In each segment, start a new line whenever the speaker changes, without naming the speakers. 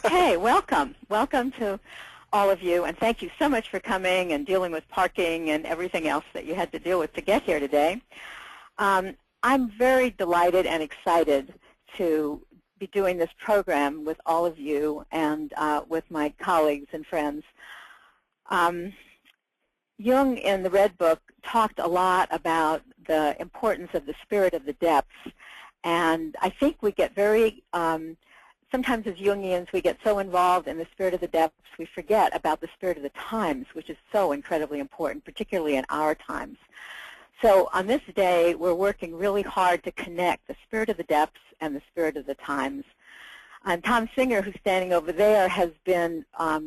Okay, welcome. Welcome to all of you, and thank you so much for coming and dealing with parking and everything else that you had to deal with to get here today. I'm very delighted and excited to be doing this program with all of you and with my colleagues and friends. Jung in the Red Book talked a lot about the importance of the spirit of the depths, and I think we get very, sometimes as Jungians we get so involved in the spirit of the depths we forget about the spirit of the times, which is so incredibly important, particularly in our times. So on this day we're working really hard to connect the spirit of the depths and the spirit of the times. And Tom Singer, who's standing over there, has been a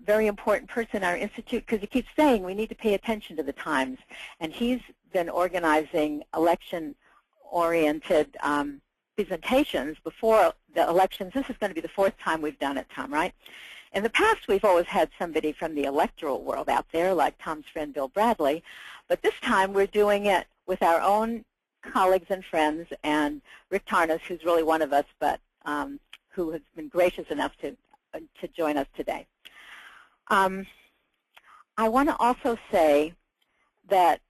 very important person in our institute because he keeps saying we need to pay attention to the times. And he's been organizing election-oriented presentations before the elections. This is going to be the 4th time we've done it, Tom, right? In the past, we've always had somebody from the electoral world out there, like Tom's friend Bill Bradley. But this time, we're doing it with our own colleagues and friends, and Rick Tarnas, who's really one of us, but who has been gracious enough to join us today. I want to also say that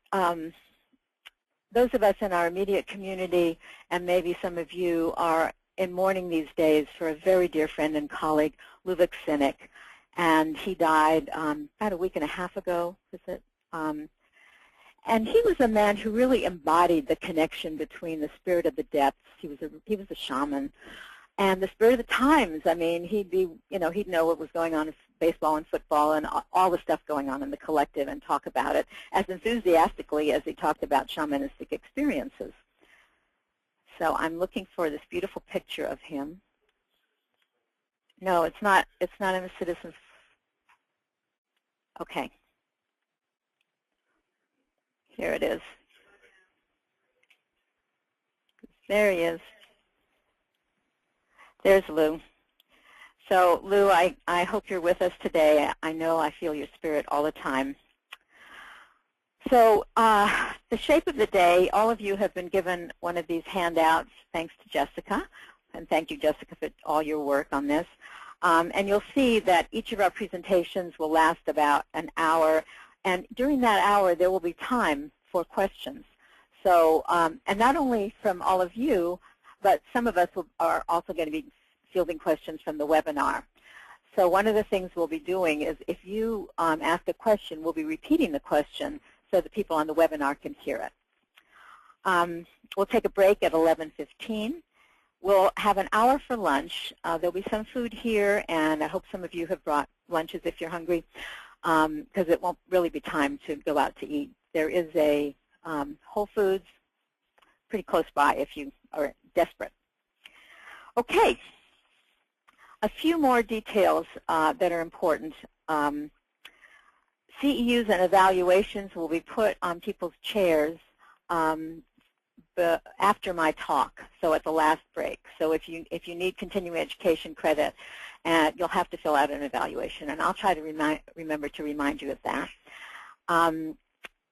those of us in our immediate community, and maybe some of you, are in mourning these days for a very dear friend and colleague, Ludwig Sinek, and he died about a week and a half ago, is it? And he was a man who really embodied the connection between the spirit of the depths. He was a shaman, and the spirit of the times. I mean, he'd know what was going on in baseball and football and all the stuff going on in the collective and talk about it as enthusiastically as he talked about shamanistic experiences. So I'm looking for this beautiful picture of him. No, it's not in the Citizens. Okay. Here it is. There he is. There's Lou. So, Lou, I hope you're with us today. I know I feel your spirit all the time. So, the shape of the day, all of you have been given one of these handouts, thanks to Jessica. And thank you, Jessica, for all your work on this. And you'll see that each of our presentations will last about an hour. And during that hour, there will be time for questions. So, and not only from all of you, but some of us are also going to be fielding questions from the webinar. So one of the things we'll be doing is if you ask a question, we'll be repeating the question so that people on the webinar can hear it. We'll take a break at 11:15. We'll have an hour for lunch. There'll be some food here, and I hope some of you have brought lunches if you're hungry, because it won't really be time to go out to eat. There is a Whole Foods pretty close by if you are desperate. Okay. A few more details that are important. CEUs and evaluations will be put on people's chairs after my talk, so at the last break. So if you need continuing education credit, you'll have to fill out an evaluation, and I'll try to remember to remind you of that.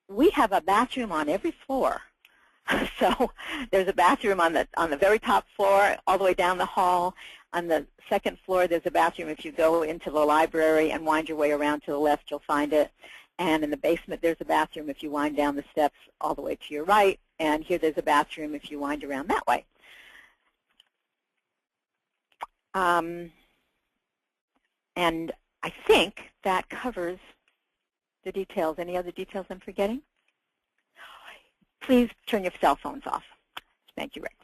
We have a bathroom on every floor. So there's a bathroom on the very top floor, all the way down the hall. On the second floor, there's a bathroom. If you go into the library and wind your way around to the left, you'll find it. And in the basement, there's a bathroom if you wind down the steps all the way to your right. And here there's a bathroom if you wind around that way. And I think that covers the details. Any other details I'm forgetting? Please turn your cell phones off. Thank you, Rick.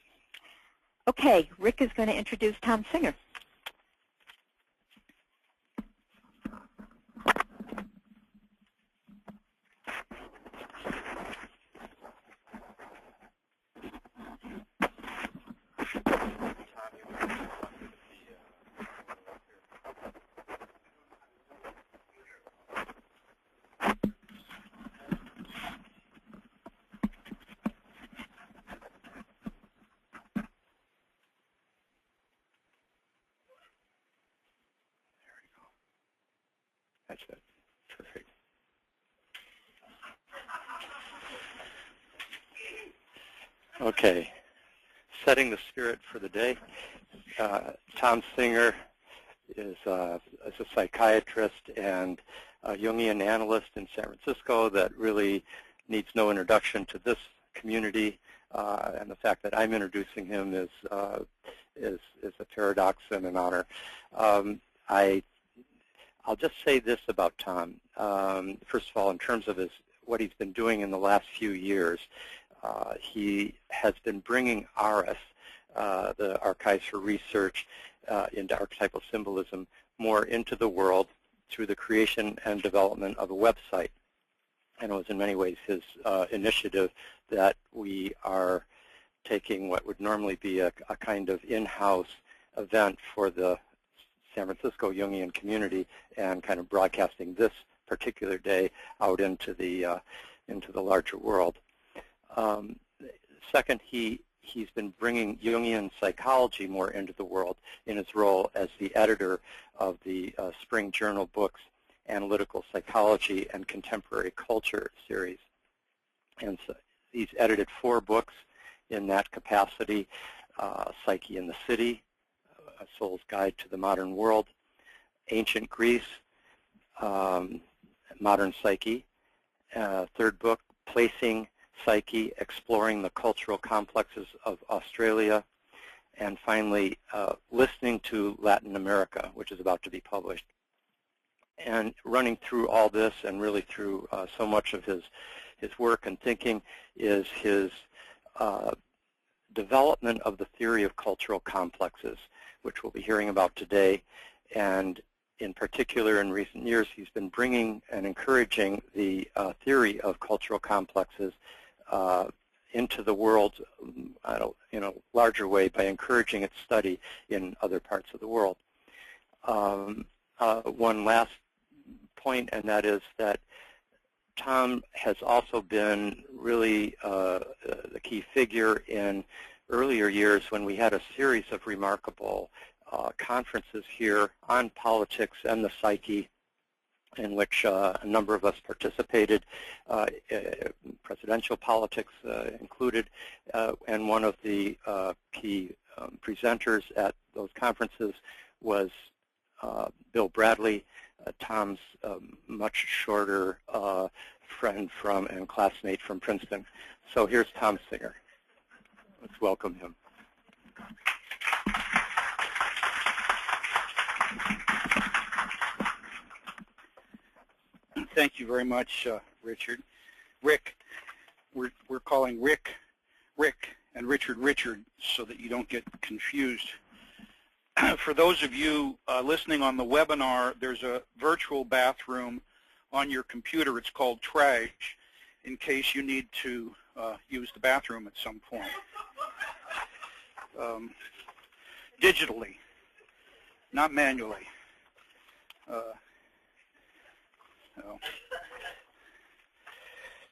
Okay, Rick is going to introduce Tom Singer.
That's it. Perfect. Okay. Setting the spirit for the day. Tom Singer, is a psychiatrist and a Jungian analyst in San Francisco that really needs no introduction to this community, and the fact that I'm introducing him is a paradox and an honor. I'll just say this about Tom. First of all, in terms of what he's been doing in the last few years, he has been bringing ARIS, the Archives for Research into archetypal symbolism, more into the world through the creation and development of a website. And it was in many ways his initiative that we are taking what would normally be a kind of in-house event for the San Francisco Jungian community and kind of broadcasting this particular day out into the larger world. Second, he's been bringing Jungian psychology more into the world in his role as the editor of the Spring Journal books, Analytical Psychology and Contemporary Culture series. And so he's edited 4 books in that capacity: Psyche in the City, A Soul's Guide to the Modern World, Ancient Greece, Modern Psyche. Third book, Placing Psyche, Exploring the Cultural Complexes of Australia. And finally, Listening to Latin America, which is about to be published. And running through all this and really through so much of his work and thinking is his development of the theory of cultural complexes, which we'll be hearing about today. And in particular, in recent years, he's been bringing and encouraging the theory of cultural complexes into the world in a larger way by encouraging its study in other parts of the world. One last point, and that is that Tom has also been really the key figure in earlier years when we had a series of remarkable conferences here on politics and the psyche, in which a number of us participated, presidential politics included, and one of the key presenters at those conferences was Bill Bradley, Tom's much shorter friend and classmate from Princeton. So here's Tom Singer. Let's welcome him.
Thank you very much, Richard. Rick, we're calling Rick, and Richard, so that you don't get confused. For those of you listening on the webinar, there's a virtual bathroom on your computer. It's called Trash, in case you need to use the bathroom at some point. Digitally, not manually.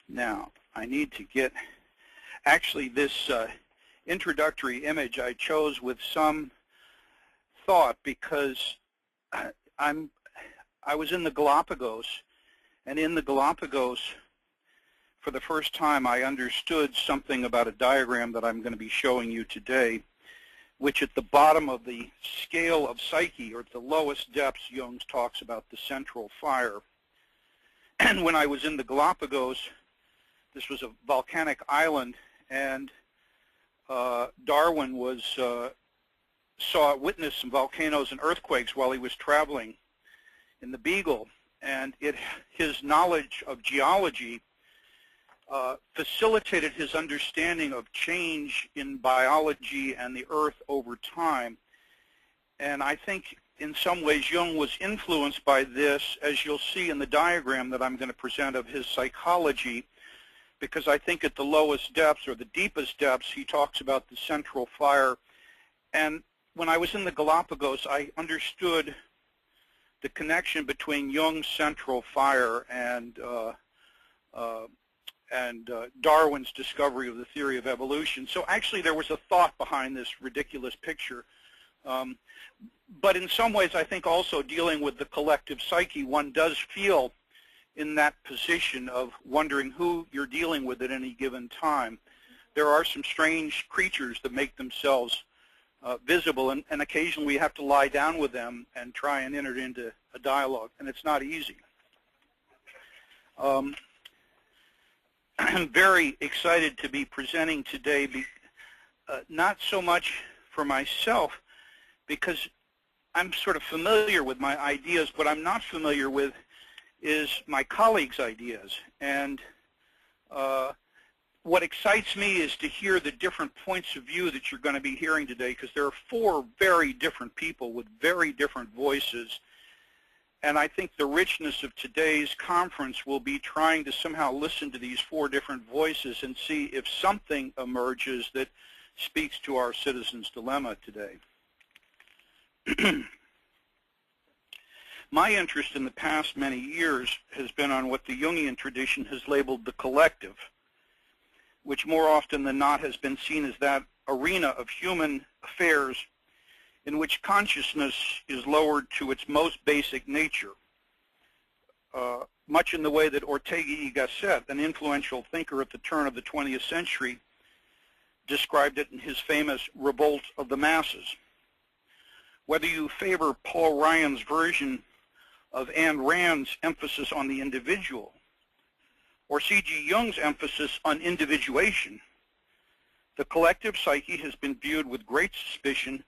Now, I need to get, actually this introductory image I chose with some thought, because I was in the Galapagos, and in the Galapagos, for the first time, I understood something about a diagram that I'm going to be showing you today, which at the bottom of the scale of psyche, or at the lowest depths, Jung talks about the central fire. And when I was in the Galapagos, this was a volcanic island, and Darwin witnessed some volcanoes and earthquakes while he was traveling in the Beagle, and his knowledge of geology facilitated his understanding of change in biology and the Earth over time. And I think in some ways Jung was influenced by this, as you'll see in the diagram that I'm going to present of his psychology, because I think at the lowest depths, or the deepest depths, he talks about the central fire. And when I was in the Galapagos, I understood the connection between Jung's central fire and Darwin's discovery of the theory of evolution. So actually there was a thought behind this ridiculous picture. But in some ways, I think also dealing with the collective psyche, one does feel in that position of wondering who you're dealing with at any given time. There are some strange creatures that make themselves visible, and occasionally we have to lie down with them and try and enter into a dialogue, and it's not easy. I'm very excited to be presenting today, not so much for myself, because I'm sort of familiar with my ideas. What I'm not familiar with is my colleagues' ideas. And what excites me is to hear the different points of view that you're going to be hearing today, because there are 4 very different people with very different voices. And I think the richness of today's conference will be trying to somehow listen to these 4 different voices and see if something emerges that speaks to our citizens' dilemma today. My interest in the past many years has been on what the Jungian tradition has labeled the collective, which more often than not has been seen as that arena of human affairs in which consciousness is lowered to its most basic nature, much in the way that Ortega y Gasset, an influential thinker at the turn of the 20th century, described it in his famous Revolt of the Masses. Whether you favor Paul Ryan's version of Ayn Rand's emphasis on the individual, or C.G. Jung's emphasis on individuation, the collective psyche has been viewed with great suspicion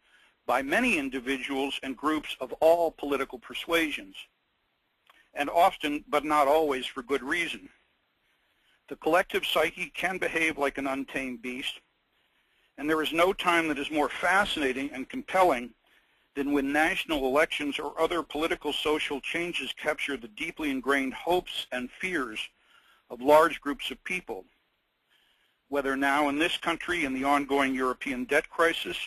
by many individuals and groups of all political persuasions, and often, but not always, for good reason. The collective psyche can behave like an untamed beast, and there is no time that is more fascinating and compelling than when national elections or other political social changes capture the deeply ingrained hopes and fears of large groups of people, whether now in this country in the ongoing European debt crisis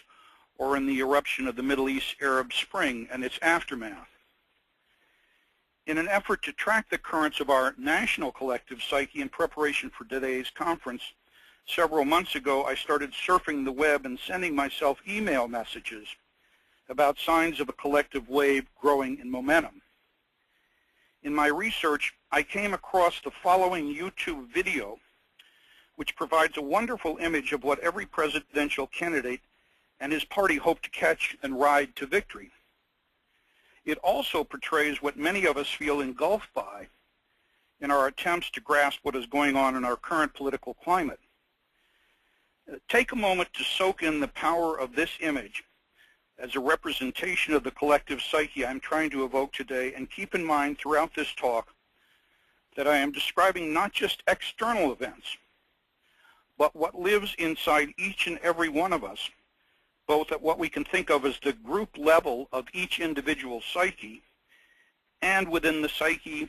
or in the eruption of the Middle East Arab Spring and its aftermath. In an effort to track the currents of our national collective psyche in preparation for today's conference, several months ago I started surfing the web and sending myself email messages about signs of a collective wave growing in momentum. In my research, I came across the following YouTube video, which provides a wonderful image of what every presidential candidate and his party hope to catch and ride to victory. It also portrays what many of us feel engulfed by in our attempts to grasp what is going on in our current political climate. Take a moment to soak in the power of this image as a representation of the collective psyche I'm trying to evoke today, and keep in mind throughout this talk that I am describing not just external events, but what lives inside each and every one of us, both at what we can think of as the group level of each individual psyche and within the psyche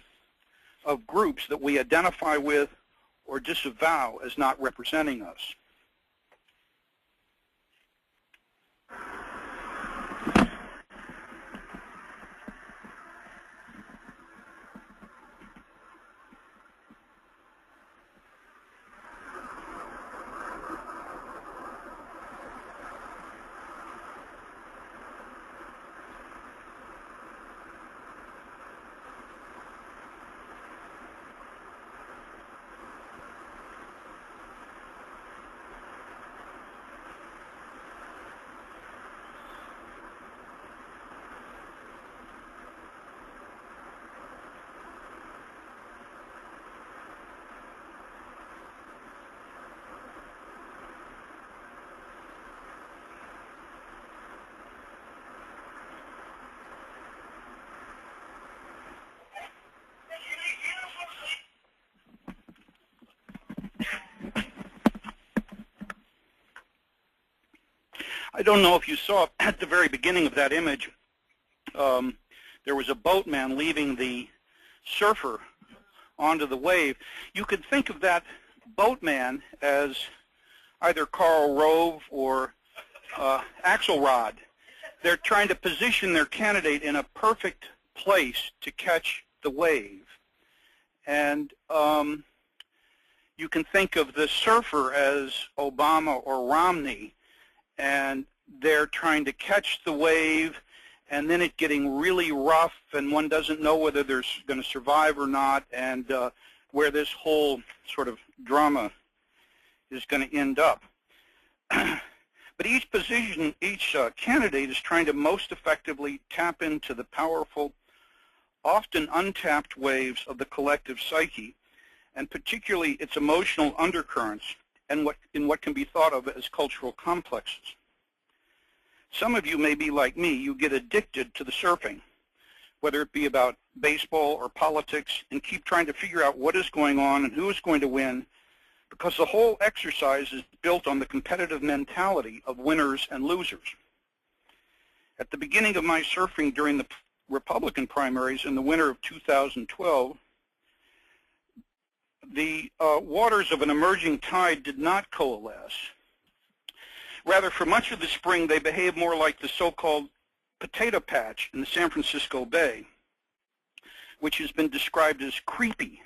of groups that we identify with or disavow as not representing us. I don't know if you saw at the very beginning of that image, there was a boatman leaving the surfer onto the wave. You could think of that boatman as either Karl Rove or Axelrod. They're trying to position their candidate in a perfect place to catch the wave. And you can think of the surfer as Obama or Romney, and they're trying to catch the wave, and then it getting really rough, and one doesn't know whether they're going to survive or not, and where this whole sort of drama is going to end up. But each position, each candidate is trying to most effectively tap into the powerful, often untapped waves of the collective psyche, and particularly its emotional undercurrents and what can be thought of as cultural complexes. Some of you may be like me. You get addicted to the surfing, whether it be about baseball or politics, and keep trying to figure out what is going on and who is going to win, because the whole exercise is built on the competitive mentality of winners and losers. At the beginning of my surfing during the Republican primaries in the winter of 2012, the waters of an emerging tide did not coalesce. Rather, for much of the spring, they behaved more like the so-called potato patch in the San Francisco Bay, which has been described as creepy,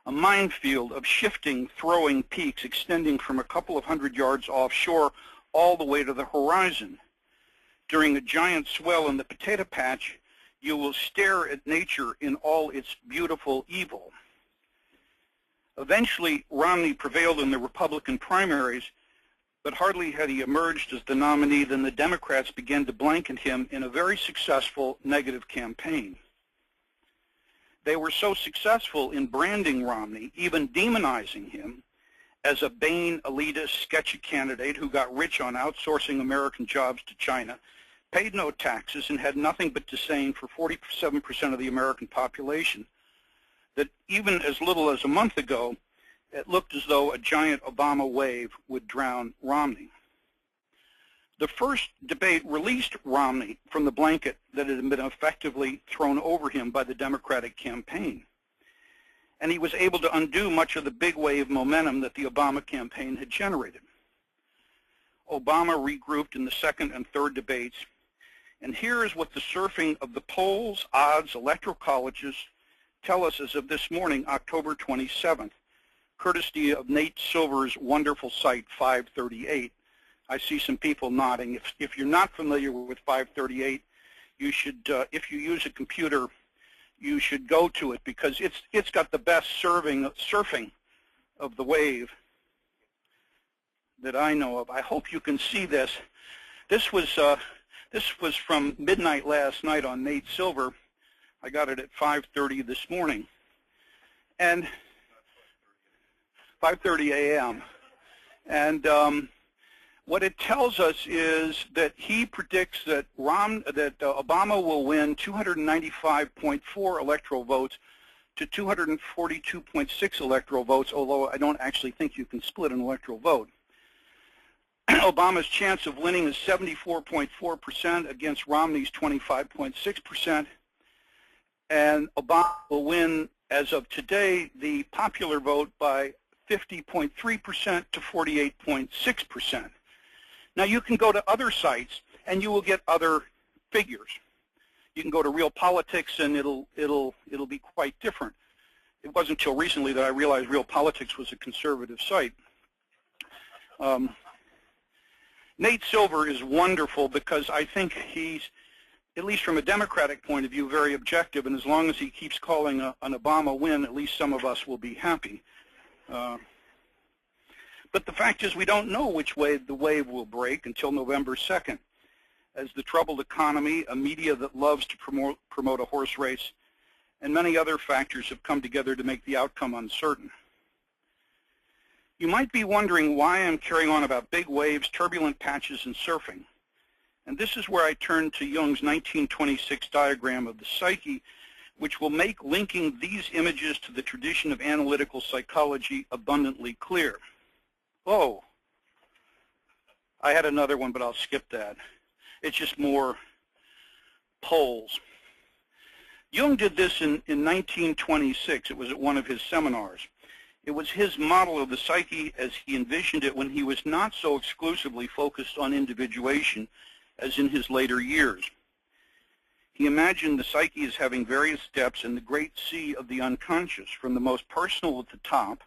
a minefield of shifting, throwing peaks extending from a couple of hundred yards offshore all the way to the horizon. During a giant swell in the potato patch, you will stare at nature in all its beautiful evil. Eventually, Romney prevailed in the Republican primaries, but hardly had he emerged as the nominee than the Democrats began to blanket him in a very successful negative campaign. They were so successful in branding Romney, even demonizing him, as a vain, elitist, sketchy candidate who got rich on outsourcing American jobs to China, paid no taxes, and had nothing but disdain for 47% of the American population, that even as little as a month ago, it looked as though a giant Obama wave would drown Romney. The first debate released Romney from the blanket that had been effectively thrown over him by the Democratic campaign, and he was able to undo much of the big wave momentum that the Obama campaign had generated. Obama regrouped in the second and third debates, and here is what the surfing of the polls, odds, electoral colleges tell us as of this morning, October 27th, courtesy of Nate Silver's wonderful site, 538. I see some people nodding. If you're not familiar with 538, you should, if you use a computer, you should go to it, because it's got the best surfing of the wave that I know of. I hope you can see this. This was from midnight last night on Nate Silver. I got it at 5:30 this morning, and 5:30 a.m. And what it tells us is that he predicts that Obama will win 295.4 electoral votes to 242.6 electoral votes, although I don't actually think you can split an electoral vote. Obama's chance of winning is 74.4% against Romney's 25.6%, and Obama will win, as of today, the popular vote by 50.3% to 48.6%. Now, you can go to other sites and you will get other figures. You can go to Real Politics and it'll be quite different. It wasn't until recently that I realized Real Politics was a conservative site. Nate Silver is wonderful because I think he's, at least from a Democratic point of view, very objective, and as long as he keeps calling an Obama win, at least some of us will be happy. But the fact is we don't know which way the wave will break until November 2nd, as the troubled economy, a media that loves to promote a horse race, and many other factors have come together to make the outcome uncertain. You might be wondering why I'm carrying on about big waves, turbulent patches, and surfing. And this is where I turn to Jung's 1926 diagram of the psyche, which will make linking these images to the tradition of analytical psychology abundantly clear. Oh, I had another one, but I'll skip that. It's just more poles. Jung did this in 1926. It was at one of his seminars. It was his model of the psyche as he envisioned it when he was not so exclusively focused on individuation as in his later years. He imagined the psyche as having various steps in the great sea of the unconscious, from the most personal at the top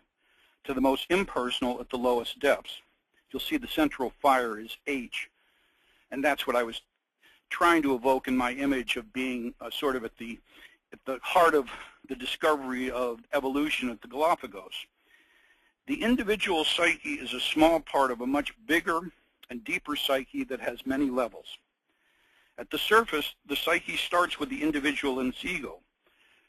to the most impersonal at the lowest depths. You'll see the central fire is H, and that's what I was trying to evoke in my image of being sort of at the heart of the discovery of evolution at the Galapagos. The individual psyche is a small part of a much bigger and deeper psyche that has many levels. At the surface, the psyche starts with the individual and its ego.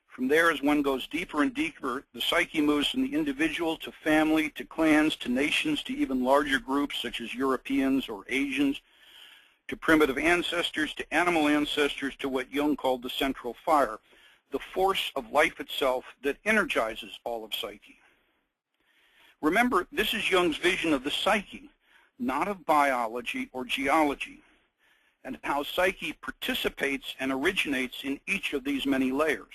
From there, as one goes deeper and deeper, the psyche moves from the individual to family, to clans, to nations, to even larger groups such as Europeans or Asians, to primitive ancestors, to animal ancestors, to what Jung called the central fire, the force of life itself that energizes all of psyche. Remember, this is Jung's vision of the psyche, not of biology or geology, and how psyche participates and originates in each of these many layers.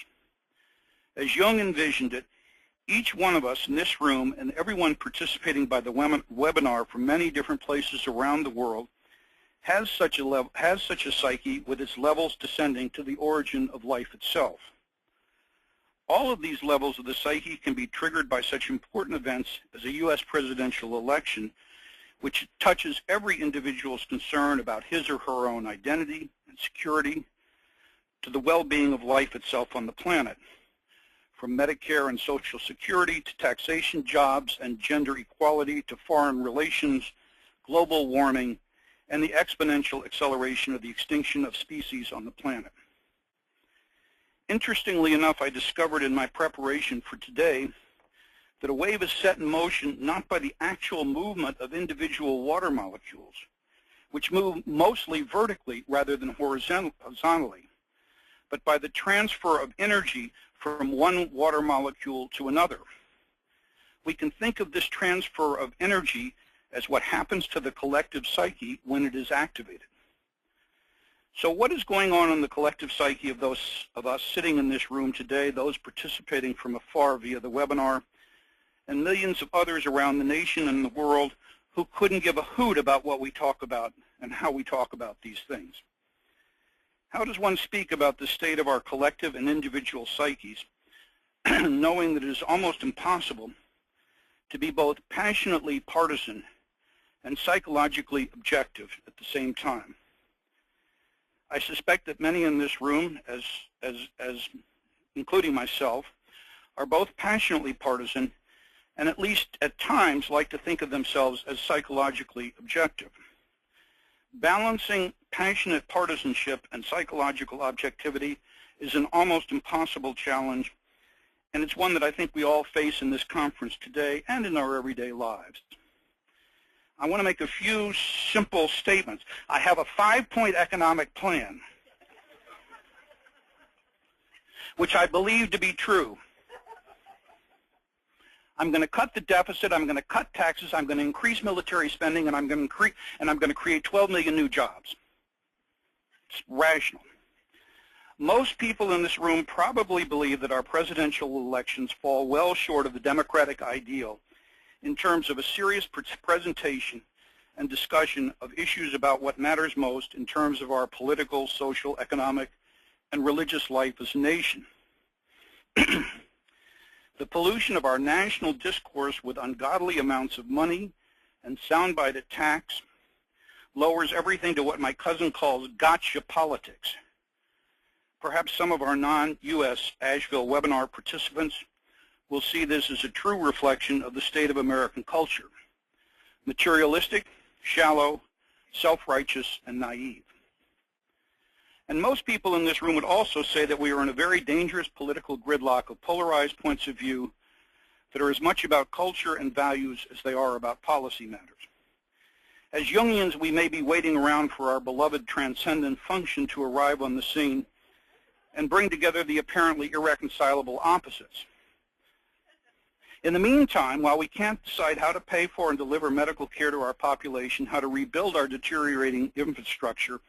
As Jung envisioned it, each one of us in this room and everyone participating by the webinar from many different places around the world has such a psyche with its levels descending to the origin of life itself. All of these levels of the psyche can be triggered by such important events as a U.S. presidential election, which touches every individual's concern about his or her own identity and security, to the well-being of life itself on the planet. From Medicare and Social Security to taxation, jobs, and gender equality to foreign relations, global warming, and the exponential acceleration of the extinction of species on the planet. Interestingly enough, I discovered in my preparation for today that a wave is set in motion not by the actual movement of individual water molecules, which move mostly vertically rather than horizontally, but by the transfer of energy from one water molecule to another. We can think of this transfer of energy as what happens to the collective psyche when it is activated. So what is going on in the collective psyche of those of us sitting in this room today, those participating from afar via the webinar, and millions of others around the nation and the world who couldn't give a hoot about what we talk about and how we talk about these things? How does one speak about the state of our collective and individual psyches, knowing that it is almost impossible to be both passionately partisan and psychologically objective at the same time? I suspect that many in this room, including myself, are both passionately partisan and at least at times like to think of themselves as psychologically objective. Balancing passionate partisanship and psychological objectivity is an almost impossible challenge, and it's one that I think we all face in this conference today and in our everyday lives. I want to make a few simple statements. I have a 5-point economic plan, which I believe to be true. I'm going to cut the deficit, I'm going to cut taxes, I'm going to increase military spending, and I'm going to create 12 million new jobs. It's rational. Most people in this room probably believe that our presidential elections fall well short of the democratic ideal in terms of a serious presentation and discussion of issues about what matters most in terms of our political, social, economic, and religious life as a nation. The pollution of our national discourse with ungodly amounts of money and soundbite attacks lowers everything to what my cousin calls gotcha politics. Perhaps some of our non-U.S. Asheville webinar participants will see this as a true reflection of the state of American culture: materialistic, shallow, self-righteous, and naive. And most people in this room would also say that we are in a very dangerous political gridlock of polarized points of view that are as much about culture and values as they are about policy matters. As Jungians, we may be waiting around for our beloved transcendent function to arrive on the scene and bring together the apparently irreconcilable opposites. In the meantime, while we can't decide how to pay for and deliver medical care to our population, how to rebuild our deteriorating infrastructure,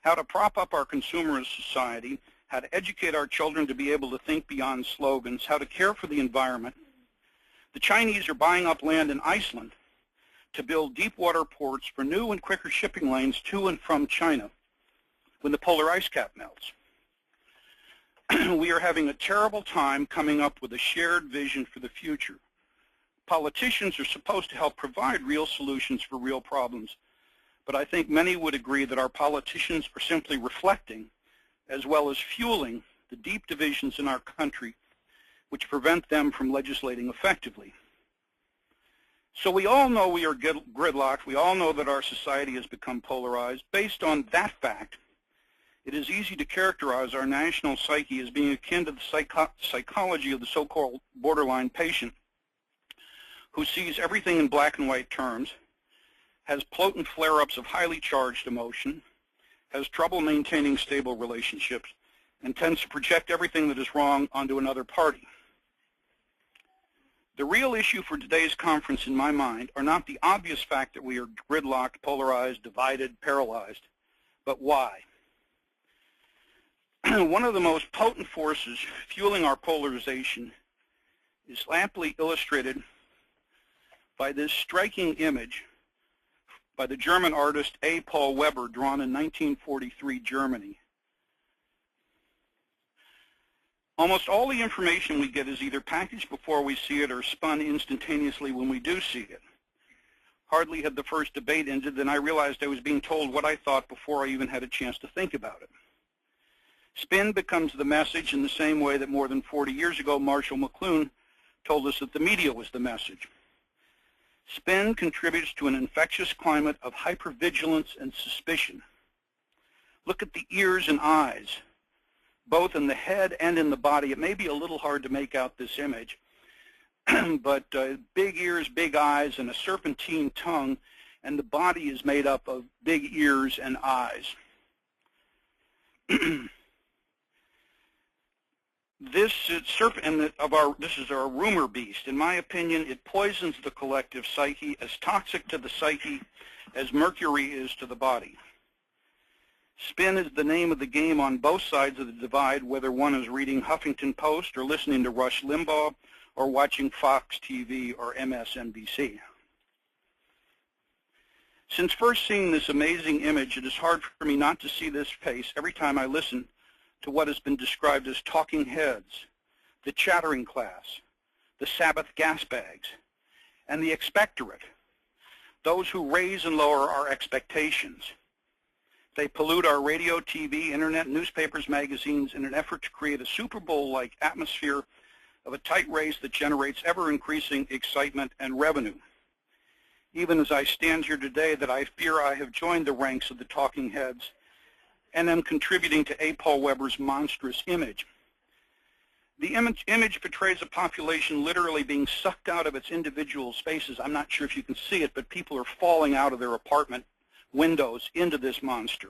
how to prop up our consumerist society, how to educate our children to be able to think beyond slogans, how to care for the environment, the Chinese are buying up land in Iceland to build deep water ports for new and quicker shipping lanes to and from China when the polar ice cap melts. We are having a terrible time coming up with a shared vision for the future. Politicians are supposed to help provide real solutions for real problems, but I think many would agree that our politicians are simply reflecting, as well as fueling, the deep divisions in our country which prevent them from legislating effectively. So we all know we are gridlocked. We all know that our society has become polarized. Based on that fact, it is easy to characterize our national psyche as being akin to the psychology of the so-called borderline patient who sees everything in black and white terms, has potent flare-ups of highly charged emotion, has trouble maintaining stable relationships, and tends to project everything that is wrong onto another party. The real issue for today's conference, in my mind, are not the obvious fact that we are gridlocked, polarized, divided, paralyzed, but why. One of the most potent forces fueling our polarization is amply illustrated by this striking image by the German artist A. Paul Weber, drawn in 1943 Germany. Almost all the information we get is either packaged before we see it or spun instantaneously when we do see it. Hardly had the first debate ended than I realized I was being told what I thought before I even had a chance to think about it. Spin becomes the message in the same way that more than 40 years ago Marshall McLuhan told us that the media was the message. Spin contributes to an infectious climate of hypervigilance and suspicion. Look at the ears and eyes, both in the head and in the body. It may be a little hard to make out this image, but big ears, big eyes, and a serpentine tongue, and the body is made up of big ears and eyes. This is our rumor beast. In my opinion, it poisons the collective psyche, as toxic to the psyche as mercury is to the body. Spin is the name of the game on both sides of the divide, whether one is reading Huffington Post or listening to Rush Limbaugh or watching Fox TV or MSNBC. Since first seeing this amazing image, it is hard for me not to see this face every time I listen to what has been described as talking heads, the chattering class, the Sabbath gas bags, and the expectorate, those who raise and lower our expectations. They pollute our radio, TV, internet, newspapers, magazines in an effort to create a Super Bowl-like atmosphere of a tight race that generates ever-increasing excitement and revenue. Even as I stand here today, that I fear I have joined the ranks of the talking heads and am contributing to A. Paul Weber's monstrous image. The image portrays a population literally being sucked out of its individual spaces. I'm not sure if you can see it, but people are falling out of their apartment windows into this monster.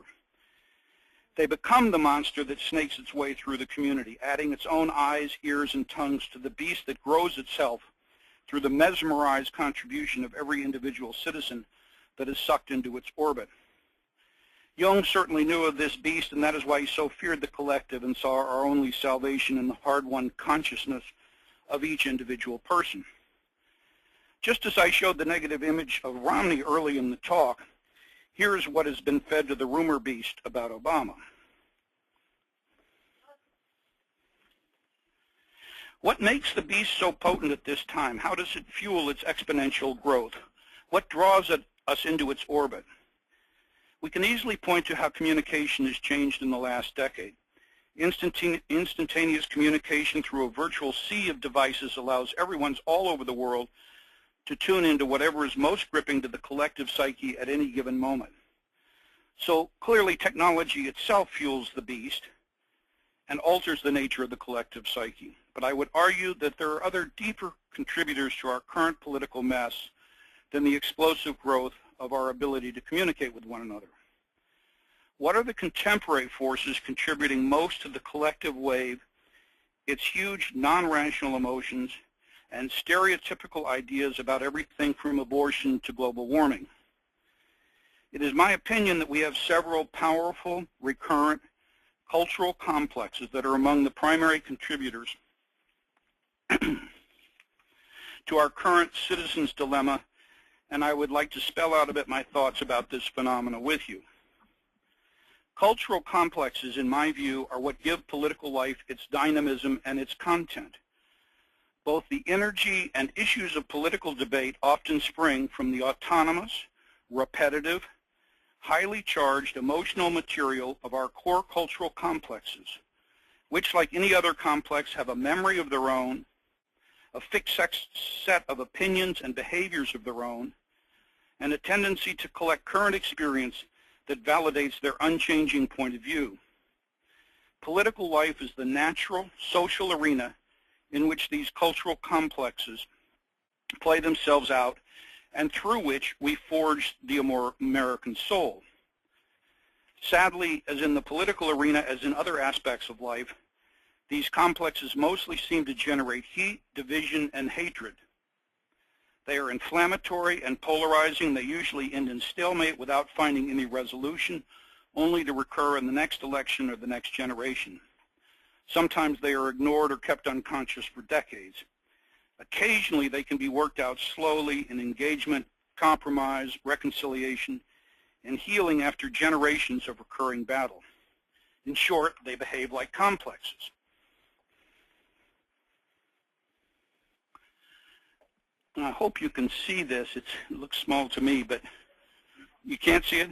They become the monster that snakes its way through the community, adding its own eyes, ears, and tongues to the beast that grows itself through the mesmerized contribution of every individual citizen that is sucked into its orbit. Jung certainly knew of this beast, and that is why he so feared the collective and saw our only salvation in the hard-won consciousness of each individual person. Just as I showed the negative image of Romney early in the talk, here is what has been fed to the rumor beast about Obama. What makes the beast so potent at this time? How does it fuel its exponential growth? What draws us into its orbit? We can easily point to how communication has changed in the last decade. Instantaneous communication through a virtual sea of devices allows everyone all over the world to tune into whatever is most gripping to the collective psyche at any given moment. So clearly technology itself fuels the beast and alters the nature of the collective psyche. But I would argue that there are other deeper contributors to our current political mess than the explosive growth of our ability to communicate with one another. What are the contemporary forces contributing most to the collective wave, its huge non-rational emotions, and stereotypical ideas about everything from abortion to global warming? It is my opinion that we have several powerful, recurrent, cultural complexes that are among the primary contributors to our current citizens' dilemma, and I would like to spell out a bit my thoughts about this phenomena with you. Cultural complexes, in my view, are what give political life its dynamism and its content. Both the energy and issues of political debate often spring from the autonomous, repetitive, highly charged emotional material of our core cultural complexes, which, like any other complex, have a memory of their own, a fixed set of opinions and behaviors of their own, and a tendency to collect current experience that validates their unchanging point of view. Political life is the natural social arena in which these cultural complexes play themselves out and through which we forge the American soul. Sadly, as in the political arena, as in other aspects of life, these complexes mostly seem to generate heat, division, and hatred. They are inflammatory and polarizing. They usually end in stalemate without finding any resolution, only to recur in the next election or the next generation. Sometimes they are ignored or kept unconscious for decades. Occasionally, they can be worked out slowly in engagement, compromise, reconciliation, and healing after generations of recurring battle. In short, they behave like complexes. I hope you can see this. It looks small to me, but you can't see it?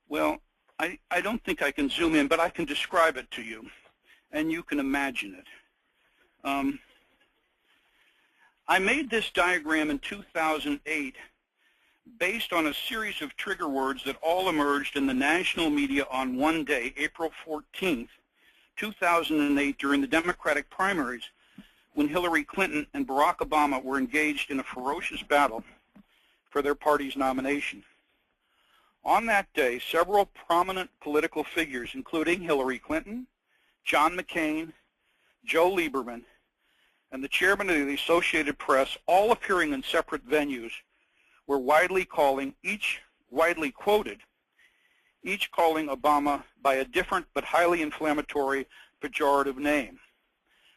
Well, I don't think I can zoom in, but I can describe it to you, and you can imagine it. I made this diagram in 2008 based on a series of trigger words that all emerged in the national media on one day, April 14th, 2008, during the Democratic primaries, when Hillary Clinton and Barack Obama were engaged in a ferocious battle for their party's nomination. On that day, several prominent political figures, including Hillary Clinton, John McCain, Joe Lieberman, and the chairman of the Associated Press, all appearing in separate venues, were widely quoted, each calling Obama by a different but highly inflammatory pejorative name,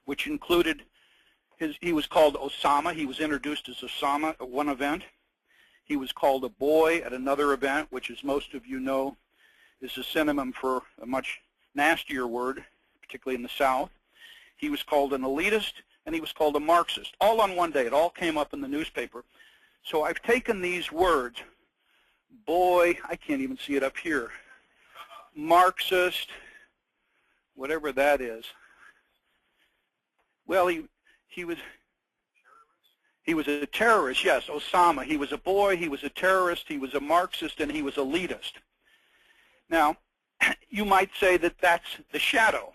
which included he was called Osama. He was introduced as Osama at one event. He was called a boy at another event, which, as most of you know, is a synonym for a much nastier word, particularly in the South. He was called an elitist, and he was called a Marxist, all on one day. It all came up in the newspaper. So I've taken these words, boy, I can't even see it up here, Marxist, whatever that is. Well, he was a terrorist, yes, Osama. He was a boy, he was a terrorist, he was a Marxist, and he was elitist. Now, you might say that that's the shadow.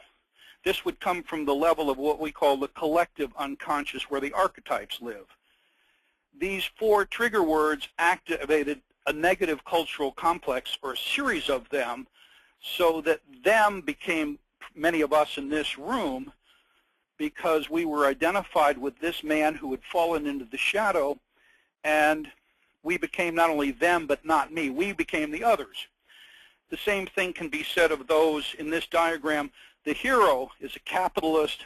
This would come from the level of what we call the collective unconscious, where the archetypes live. These four trigger words activated a negative cultural complex, or a series of them, so that them became many of us in this room, because we were identified with this man who had fallen into the shadow, and we became not only them but not me. We became the others. The same thing can be said of those in this diagram. The hero is a capitalist,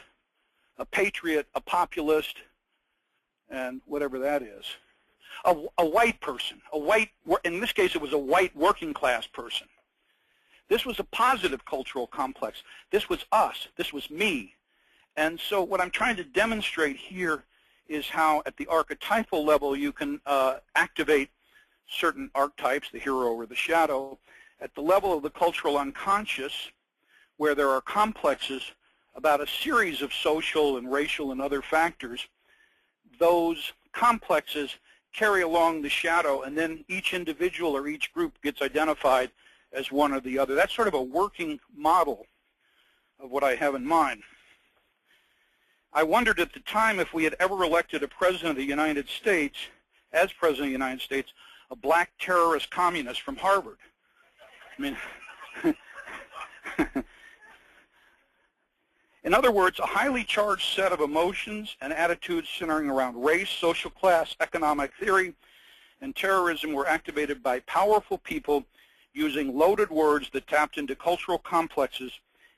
a patriot, a populist, and whatever that is. A white person, in this case it was a white working class person. This was a positive cultural complex. This was us. This was me. And so what I'm trying to demonstrate here is how at the archetypal level you can activate certain archetypes, the hero or the shadow. At the level of the cultural unconscious, where there are complexes about a series of social and racial and other factors, those complexes carry along the shadow, and then each individual or each group gets identified as one or the other. That's sort of a working model of what I have in mind. I wondered at the time if we had ever elected a president of the United States, as president of the United States, a black terrorist communist from Harvard. I mean, in other words, a highly charged set of emotions and attitudes centering around race, social class, economic theory, and terrorism were activated by powerful people using loaded words that tapped into cultural complexes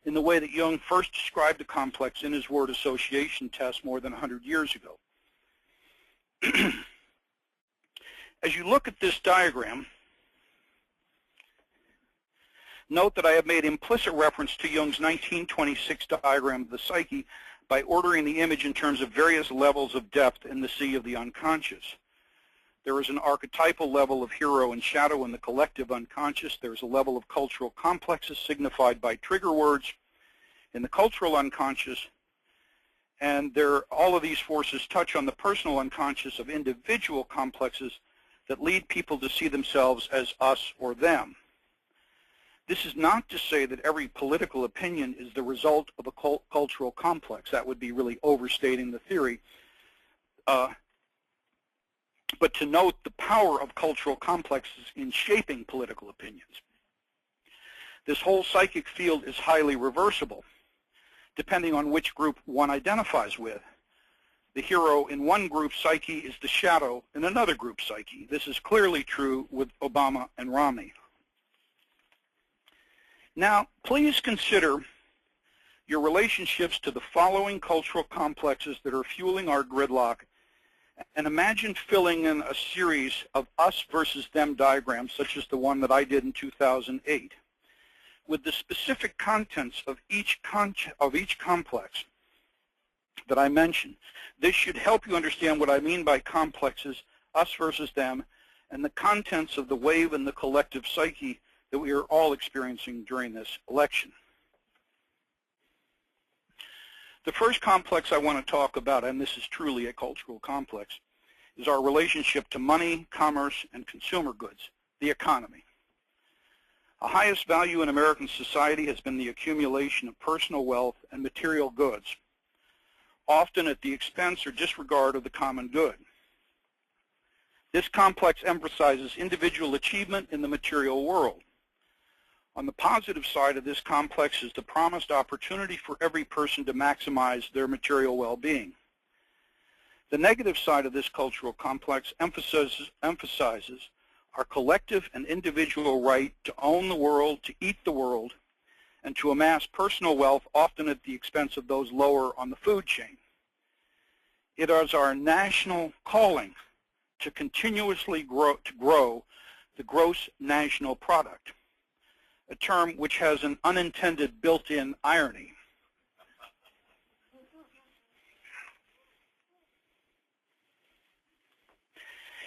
in the way that Jung first described the complex in his word association test more than 100 years ago. As you look at this diagram, note that I have made implicit reference to Jung's 1926 diagram of the psyche by ordering the image in terms of various levels of depth in the sea of the unconscious. There is an archetypal level of hero and shadow in the collective unconscious. There is a level of cultural complexes signified by trigger words in the cultural unconscious. And all of these forces touch on the personal unconscious of individual complexes that lead people to see themselves as us or them. This is not to say that every political opinion is the result of a cultural complex. That would be really overstating the theory. But to note the power of cultural complexes in shaping political opinions. This whole psychic field is highly reversible, depending on which group one identifies with. The hero in one group's psyche is the shadow in another group's psyche. This is clearly true with Obama and Romney. Now, please consider your relationships to the following cultural complexes that are fueling our gridlock, and imagine filling in a series of us versus them diagrams, such as the one that I did in 2008. With the specific contents of each complex that I mentioned. This should help you understand what I mean by complexes, us versus them, and the contents of the wave and the collective psyche that we are all experiencing during this election. The first complex I want to talk about, and this is truly a cultural complex, is our relationship to money, commerce, and consumer goods, the economy. The highest value in American society has been the accumulation of personal wealth and material goods, often at the expense or disregard of the common good. This complex emphasizes individual achievement in the material world. On the positive side of this complex is the promised opportunity for every person to maximize their material well-being. The negative side of this cultural complex emphasizes our collective and individual right to own the world, to eat the world, and to amass personal wealth, often at the expense of those lower on the food chain. It is our national calling to continuously grow the gross national product, a term which has an unintended built-in irony.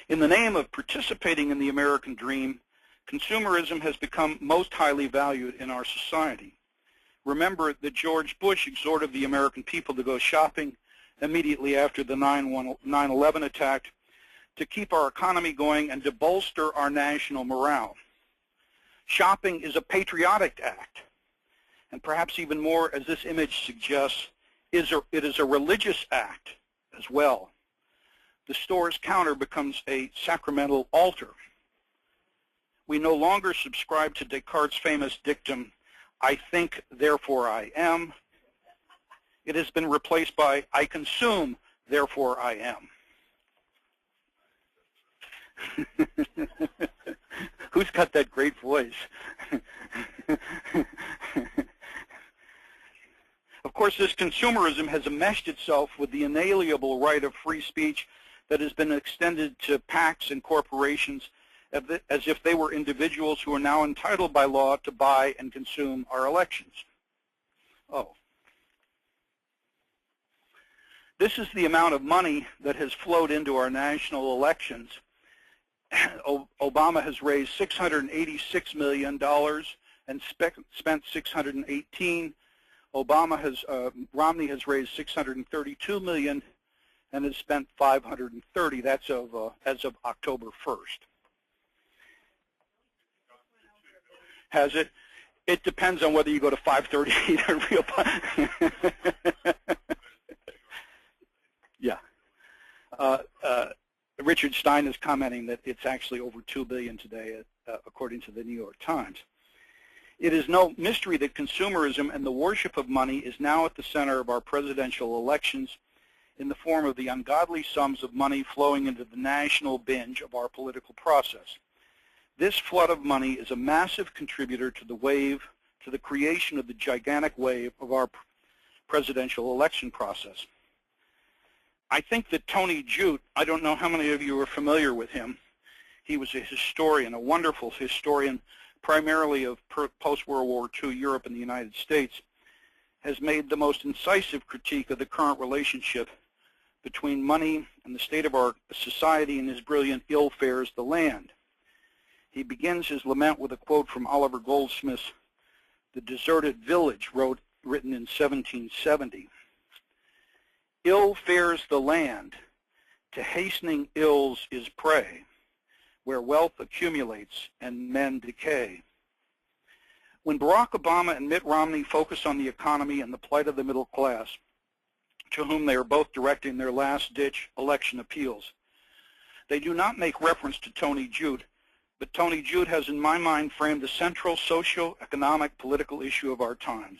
In the name of participating in the American dream, consumerism has become most highly valued in our society. Remember that George Bush exhorted the American people to go shopping immediately after the 9/11 attack to keep our economy going and to bolster our national morale. Shopping is a patriotic act, and perhaps even more, as this image suggests, it is a religious act as well. The store's counter becomes a sacramental altar. We no longer subscribe to Descartes' famous dictum, I think, therefore I am. It has been replaced by, I consume, therefore I am. Who's got that great voice? Of course, this consumerism has enmeshed itself with the inalienable right of free speech that has been extended to PACs and corporations as if they were individuals who are now entitled by law to buy and consume our elections. Oh. This is the amount of money that has flowed into our national elections. Obama has raised $686 million and spent $618. Romney has raised $632 million and has spent $530. That's as of October 1st. Has it? It depends on whether you go to 538 or real. Yeah. Richard Stein is commenting that it's actually over $2 billion today, according to the New York Times. It is no mystery that consumerism and the worship of money is now at the center of our presidential elections in the form of the ungodly sums of money flowing into the national binge of our political process. This flood of money is a massive contributor to the creation of the gigantic wave of our presidential election process. I think that Tony Jute, I don't know how many of you are familiar with him. He was a historian, a wonderful historian, primarily of post-World War II Europe and the United States, has made the most incisive critique of the current relationship between money and the state of our society in his brilliant Ill Fares the Land. He begins his lament with a quote from Oliver Goldsmith's The Deserted Village, written in 1770. Ill fares the land, to hastening ills is prey, where wealth accumulates and men decay. When Barack Obama and Mitt Romney focus on the economy and the plight of the middle class, to whom they are both directing their last-ditch election appeals, they do not make reference to Tony Judt, but Tony Judt has, in my mind, framed the central socio-economic political issue of our times.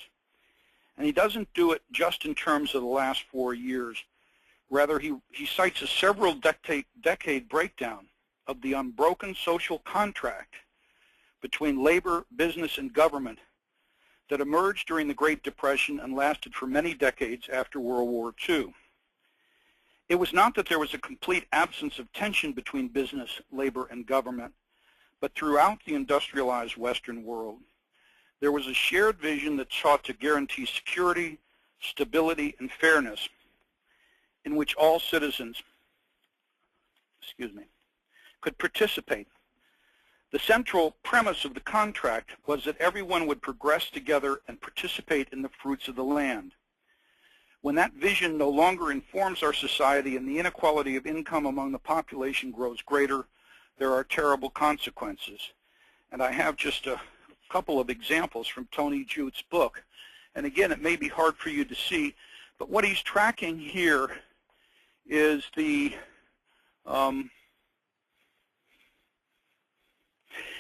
And he doesn't do it just in terms of the last 4 years. Rather, he cites a several decade breakdown of the unbroken social contract between labor, business, and government that emerged during the Great Depression and lasted for many decades after World War II. It was not that there was a complete absence of tension between business, labor, and government, but throughout the industrialized Western world, there was a shared vision that sought to guarantee security, stability, and fairness in which all citizens, could participate. The central premise of the contract was that everyone would progress together and participate in the fruits of the land. When that vision no longer informs our society and the inequality of income among the population grows greater, there are terrible consequences. And I have just a couple of examples from Tony Judt's book. And again, it may be hard for you to see, but what he's tracking here is the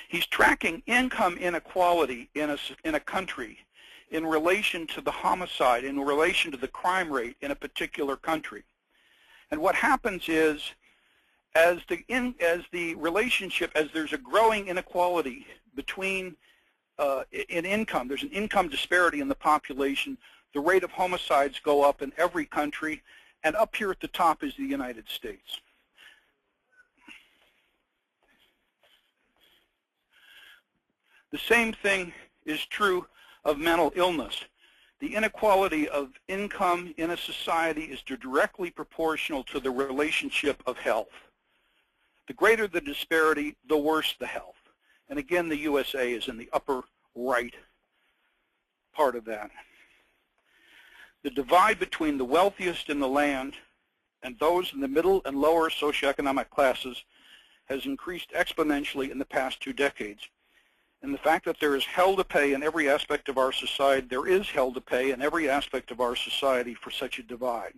he's tracking income inequality in a country in relation to the homicide, in relation to the crime rate in a particular country. And what happens is, as the relationship, as there's a growing inequality between in income, there's an income disparity in the population, the rate of homicides go up in every country, and up here at the top is the United States. The same thing is true of mental illness. The inequality of income in a society is directly proportional to the relationship of health. The greater the disparity, the worse the health. And again, the USA is in the upper right part of that. The divide between the wealthiest in the land and those in the middle and lower socioeconomic classes has increased exponentially in the past 2 decades. And the fact that there is hell to pay in every aspect of our society, there is hell to pay in every aspect of our society for such a divide.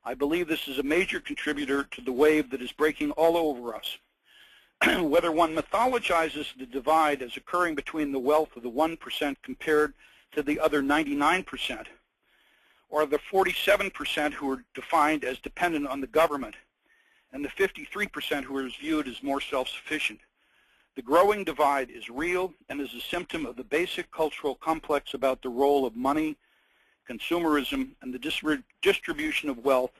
I believe this is a major contributor to the wave that is breaking all over us. Whether one mythologizes the divide as occurring between the wealth of the 1% compared to the other 99%, or the 47% who are defined as dependent on the government, and the 53% who are viewed as more self-sufficient, the growing divide is real and is a symptom of the basic cultural complex about the role of money, consumerism, and the distribution of wealth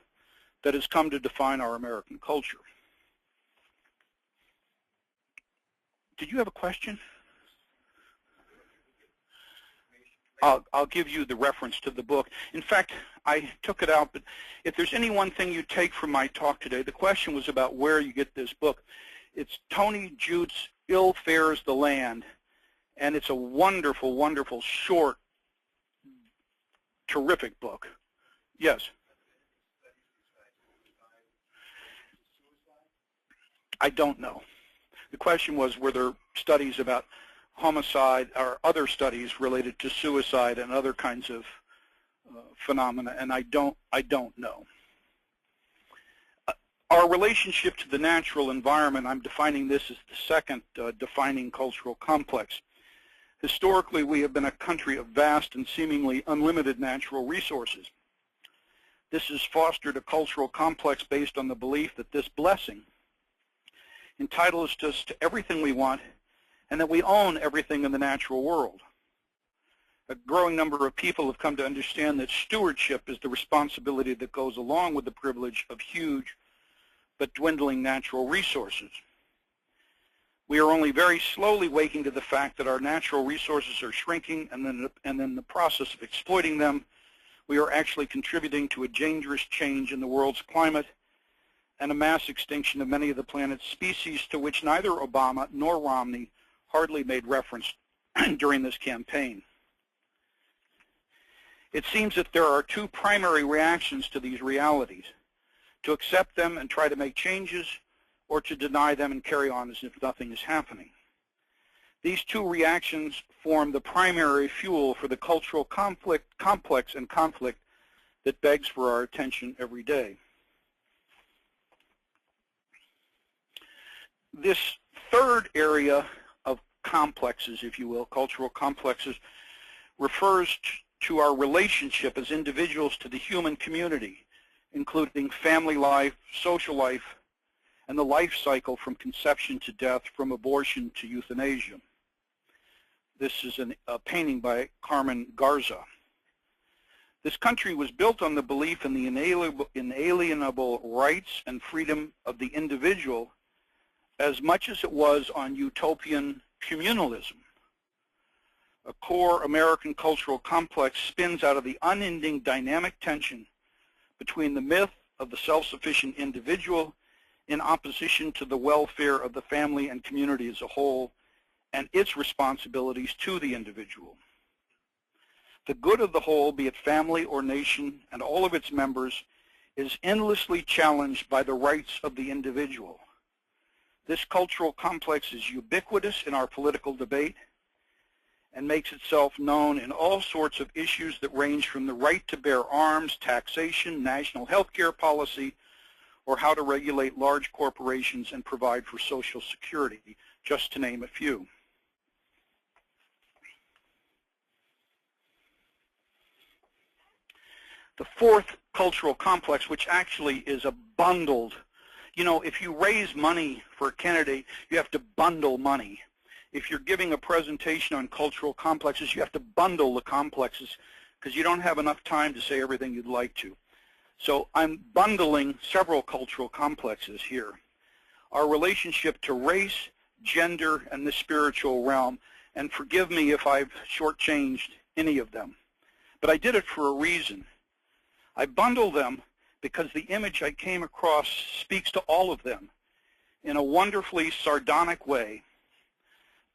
that has come to define our American culture. Did you have a question? I'll give you the reference to the book. In fact, I took it out, but if there's any one thing you take from my talk today, the question was about where you get this book. It's Tony Judt's Ill Fares the Land, and it's a wonderful, wonderful, short, terrific book. Yes? I don't know. The question was, were there studies about homicide or other studies related to suicide and other kinds of phenomena, and I don't know. Our relationship to the natural environment, I'm defining this as the second defining cultural complex. Historically, we have been a country of vast and seemingly unlimited natural resources. This has fostered a cultural complex based on the belief that this blessing entitles us to everything we want and that we own everything in the natural world. A growing number of people have come to understand that stewardship is the responsibility that goes along with the privilege of huge but dwindling natural resources. We are only very slowly waking to the fact that our natural resources are shrinking, and then in the process of exploiting them, we are actually contributing to a dangerous change in the world's climate and a mass extinction of many of the planet's species, to which neither Obama nor Romney hardly made reference during this campaign. It seems that there are two primary reactions to these realities: to accept them and try to make changes, or to deny them and carry on as if nothing is happening. These two reactions form the primary fuel for the cultural complex and conflict that begs for our attention every day. This third area of complexes, if you will, cultural complexes, refers to our relationship as individuals to the human community, including family life, social life, and the life cycle from conception to death, from abortion to euthanasia. This is a painting by Carmen Garza. This country was built on the belief in the inalienable rights and freedom of the individual as much as it was on utopian communalism. A core American cultural complex spins out of the unending dynamic tension between the myth of the self-sufficient individual in opposition to the welfare of the family and community as a whole and its responsibilities to the individual. The good of the whole, be it family or nation and all of its members, is endlessly challenged by the rights of the individual. This cultural complex is ubiquitous in our political debate and makes itself known in all sorts of issues that range from the right to bear arms, taxation, national health care policy, or how to regulate large corporations and provide for Social Security, just to name a few. The fourth cultural complex, which actually is a bundled, you know, if you raise money for a candidate, you have to bundle money. If you're giving a presentation on cultural complexes, you have to bundle the complexes because you don't have enough time to say everything you'd like to. So I'm bundling several cultural complexes here. Our relationship to race, gender, and the spiritual realm, and forgive me if I've shortchanged any of them, but I did it for a reason. I bundle them because the image I came across speaks to all of them in a wonderfully sardonic way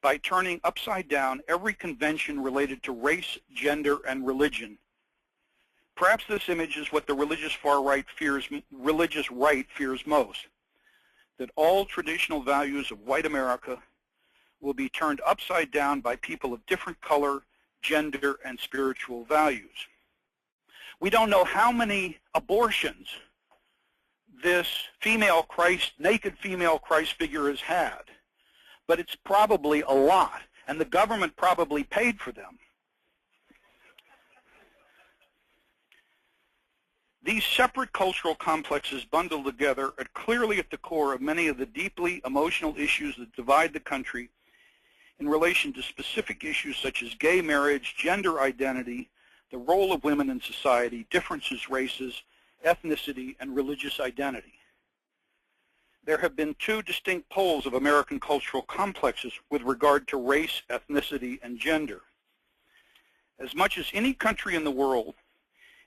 by turning upside down every convention related to race, gender, and religion. Perhaps this image is what the religious right fears most, that all traditional values of white America will be turned upside down by people of different color, gender, and spiritual values. We don't know how many abortions this naked female Christ figure has had, but it's probably a lot, and the government probably paid for them. These separate cultural complexes bundled together are clearly at the core of many of the deeply emotional issues that divide the country in relation to specific issues such as gay marriage, gender identity, the role of women in society, differences, races, ethnicity, and religious identity. There have been two distinct poles of American cultural complexes with regard to race, ethnicity, and gender. As much as any country in the world,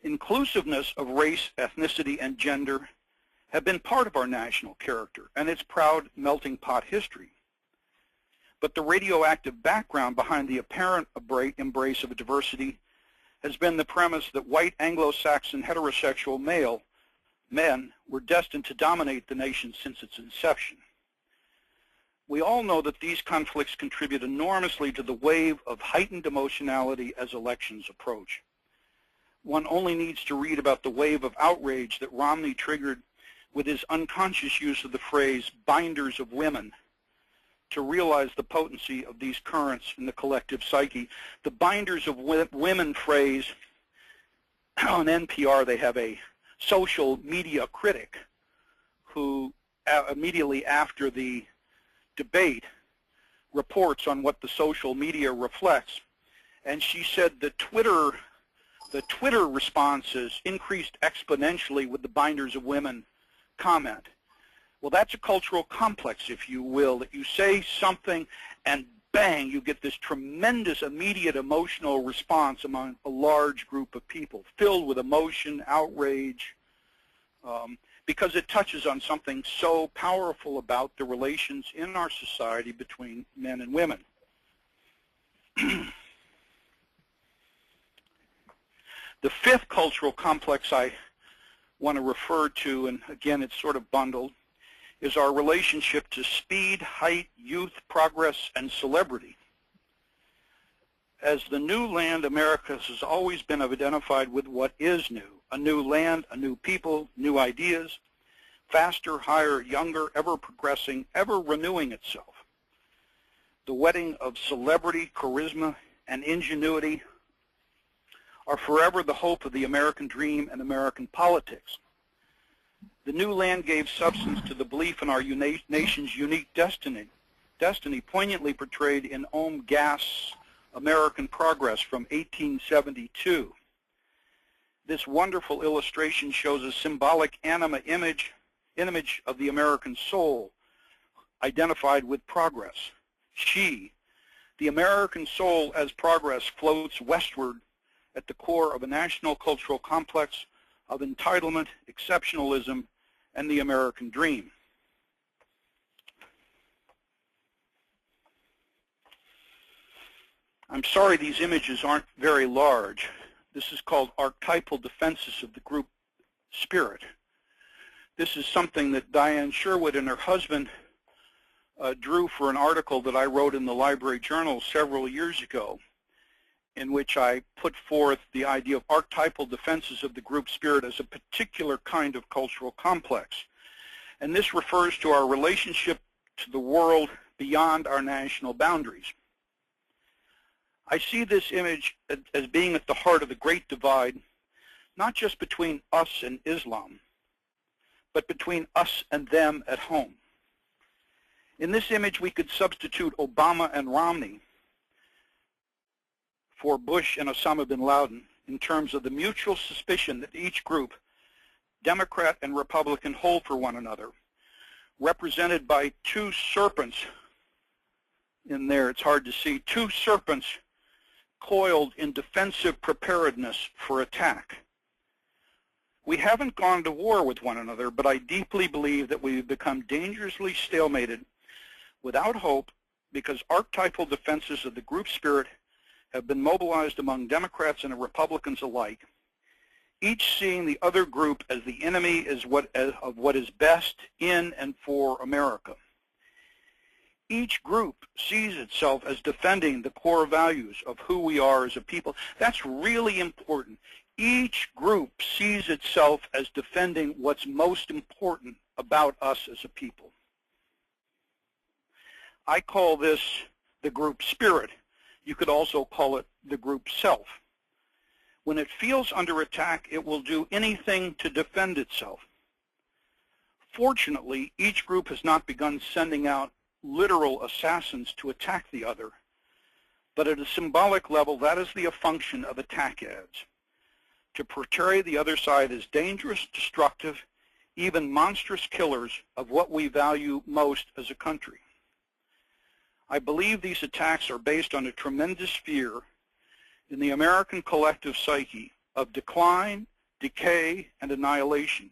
inclusiveness of race, ethnicity, and gender have been part of our national character and its proud melting pot history. But the radioactive background behind the apparent embrace of diversity has been the premise that white Anglo-Saxon heterosexual men were destined to dominate the nation since its inception. We all know that these conflicts contribute enormously to the wave of heightened emotionality as elections approach. One only needs to read about the wave of outrage that Romney triggered with his unconscious use of the phrase "binders of women" to realize the potency of these currents in the collective psyche. The binders of women phrase, on NPR they have a social media critic who immediately after the debate reports on what the social media reflects. And she said the Twitter responses increased exponentially with the binders of women comment. Well, that's a cultural complex, if you will, that you say something and bang, you get this tremendous immediate emotional response among a large group of people filled with emotion, outrage, because it touches on something so powerful about the relations in our society between men and women. The fifth cultural complex I want to refer to, and again it's sort of bundled, is our relationship to speed, height, youth, progress, and celebrity. As the new land, America has always been identified with what is new. A new land, a new people, new ideas, faster, higher, younger, ever progressing, ever renewing itself. The wedding of celebrity, charisma, and ingenuity are forever the hope of the American dream and American politics. The new land gave substance to the belief in our nation's unique destiny poignantly portrayed in Ohm Gass' American Progress from 1872. This wonderful illustration shows a symbolic anima image of the American soul identified with progress. She, the American soul as progress, floats westward at the core of a national cultural complex of entitlement, exceptionalism, and the American dream. I'm sorry these images aren't very large. This is called archetypal defenses of the group spirit. This is something that Diane Sherwood and her husband drew for an article that I wrote in the Library Journal several years ago, in which I put forth the idea of archetypal defenses of the group spirit as a particular kind of cultural complex. And this refers to our relationship to the world beyond our national boundaries. I see this image as being at the heart of the Great Divide, not just between us and Islam, but between us and them at home. In this image, we could substitute Obama and Romney for Bush and Osama bin Laden in terms of the mutual suspicion that each group, Democrat and Republican, hold for one another, represented by two serpents in there. It's hard to see. Two serpents coiled in defensive preparedness for attack. We haven't gone to war with one another, but I deeply believe that we've become dangerously stalemated without hope because archetypal defenses of the group spirit have been mobilized among Democrats and Republicans alike, each seeing the other group as the enemy of what is best in and for America. Each group sees itself as defending the core values of who we are as a people. That's really important. Each group sees itself as defending what's most important about us as a people. I call this the group spirit. You could also call it the group self. When it feels under attack, it will do anything to defend itself. Fortunately, each group has not begun sending out literal assassins to attack the other, but at a symbolic level, that is the function of attack ads, to portray the other side as dangerous, destructive, even monstrous killers of what we value most as a country. I believe these attacks are based on a tremendous fear in the American collective psyche of decline, decay, and annihilation.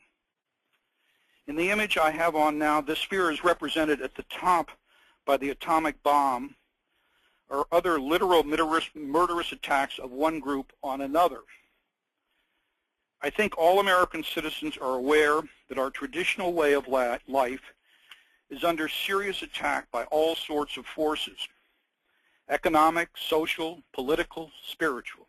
In the image I have on now, this fear is represented at the top by the atomic bomb or other literal murderous attacks of one group on another. I think all American citizens are aware that our traditional way of life is under serious attack by all sorts of forces, economic, social, political, spiritual.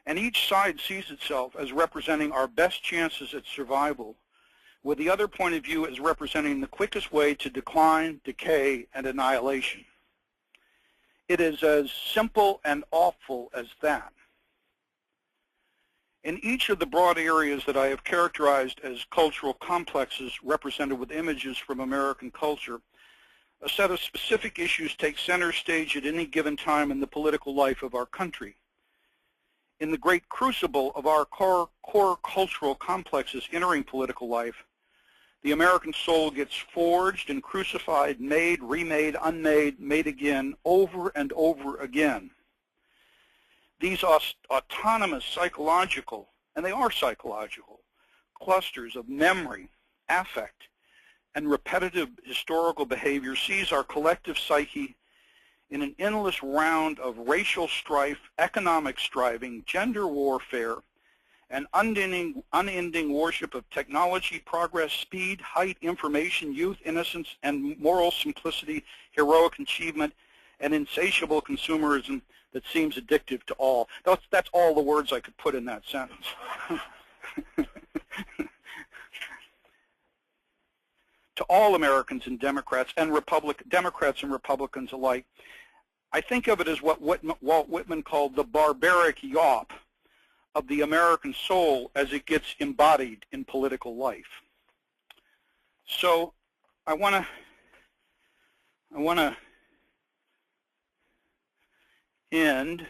And each side sees itself as representing our best chances at survival, with the other point of view as representing the quickest way to decline, decay, and annihilation. It is as simple and awful as that. In each of the broad areas that I have characterized as cultural complexes represented with images from American culture, a set of specific issues take center stage at any given time in the political life of our country. In the great crucible of our core cultural complexes entering political life, the American soul gets forged and crucified, made, remade, unmade, made again, over and over again. These autonomous psychological, and they are psychological, clusters of memory, affect, and repetitive historical behavior sees our collective psyche in an endless round of racial strife, economic striving, gender warfare, an unending worship of technology, progress, speed, height, information, youth, innocence, and moral simplicity, heroic achievement, and insatiable consumerism that seems addictive to all. That's all the words I could put in that sentence. To all Americans and Democrats and Republicans alike, I think of it as what Walt Whitman called the barbaric yawp of the American soul as it gets embodied in political life. So I want to end.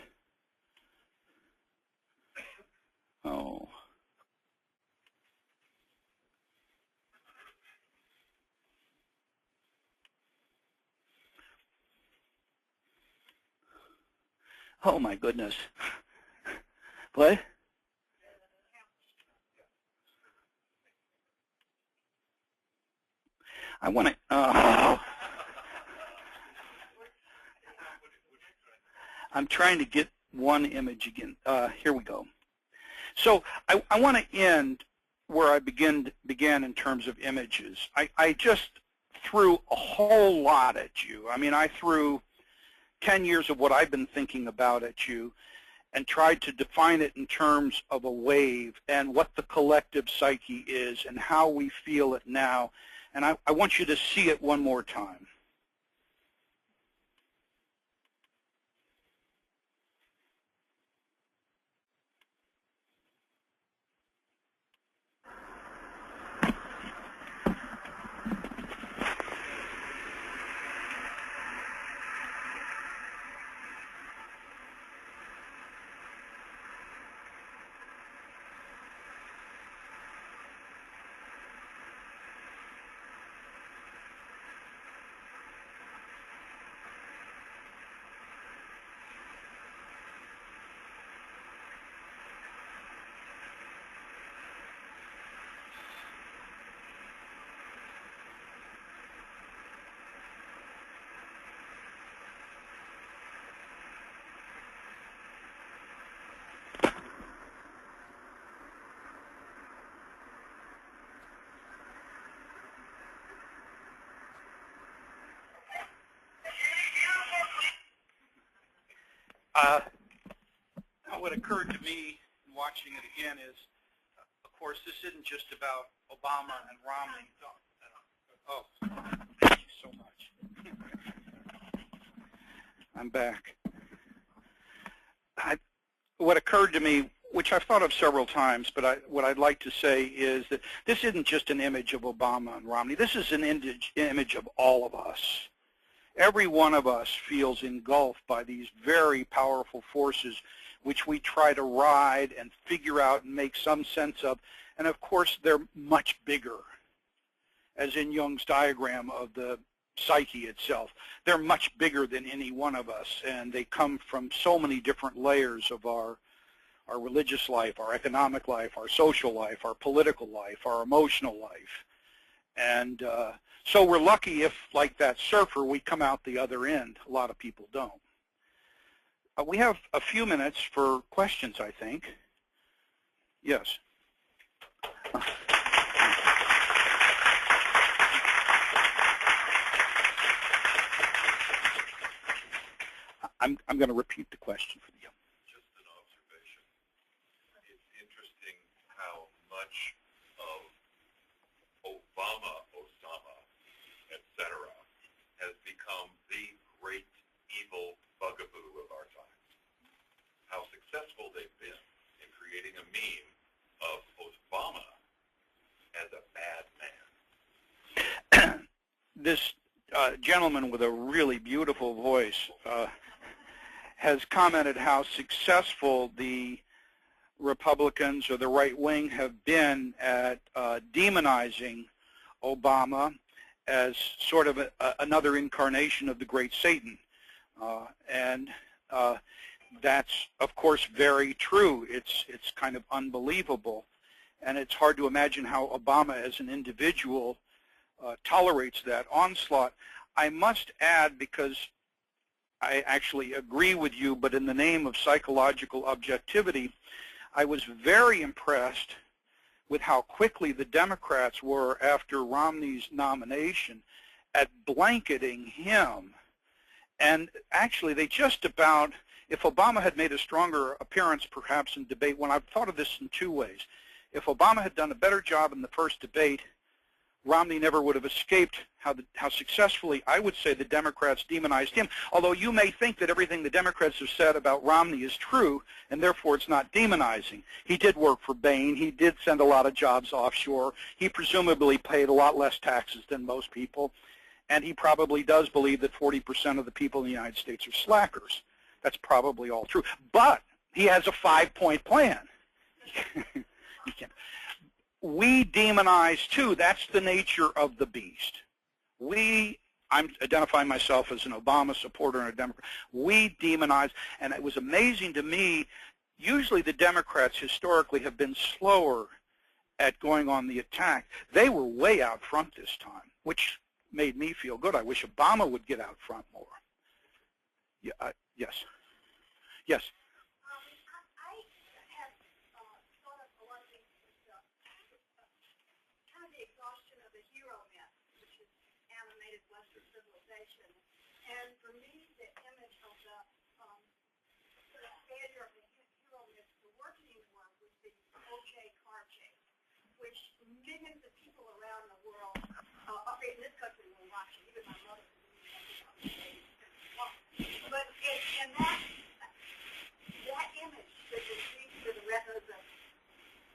Oh my goodness. What? I want to. I'm trying to get one image again. Here we go. So I want to end where I began in terms of images. I just threw a whole lot at you. I mean, I threw 10 years of what I've been thinking about at you and tried to define it in terms of a wave and what the collective psyche is and how we feel it now. And I want you to see it one more time. What occurred to me watching it again is, of course, this isn't just about Obama and Romney. Oh, thank you so much. I'm back. What occurred to me, which I've thought of several times, but what I'd like to say is that this isn't just an image of Obama and Romney. This is an image of all of us. Every one of us feels engulfed by these very powerful forces which we try to ride and figure out and make some sense of. And of course, they're much bigger, as in Jung's diagram of the psyche itself. They're much bigger than any one of us, and they come from so many different layers of our religious life, our economic life, our social life, our political life, our emotional life. And so we're lucky if, like that surfer, we come out the other end. A lot of people don't. We have a few minutes for questions, I think. Yes. I'm going to repeat the question for you.
Just an observation. It's interesting how much of Obama, Osama, etc. has become the great evil bugaboo of our times. How successful they've been in creating a meme of Obama as a bad man.
This gentleman with a really beautiful voice has commented how successful the Republicans or the right wing have been at demonizing Obama as sort of another incarnation of the great Satan. And that's, of course, very true. It's kind of unbelievable. And it's hard to imagine how Obama as an individual tolerates that onslaught. I must add, because I actually agree with you, but in the name of psychological objectivity, I was very impressed with how quickly the Democrats were after Romney's nomination at blanketing him. And actually, they just about, if Obama had made a stronger appearance perhaps in debate, when I've thought of this in two ways. If Obama had done a better job in the first debate, Romney never would have escaped how successfully, I would say, the Democrats demonized him. Although you may think that everything the Democrats have said about Romney is true, and therefore it's not demonizing. He did work for Bain. He did send a lot of jobs offshore. He presumably paid a lot less taxes than most people. And he probably does believe that 40% of the people in the United States are slackers. That's probably all true. But he has a 5-point plan. You can't. We demonize, too. That's the nature of the beast. I'm identifying myself as an Obama supporter and a Democrat. We demonize, and it was amazing to me, usually the Democrats historically have been slower at going on the attack. They were way out front this time, which made me feel good. I wish Obama would get out front more. Yeah, yes. Yes.
And for me, the image of the failure of the hero myth to work anymore was the O.J. car chase, which millions of people around the world, in this country, were watching. Even my mother didn't even but and that image that was seen to the retinas of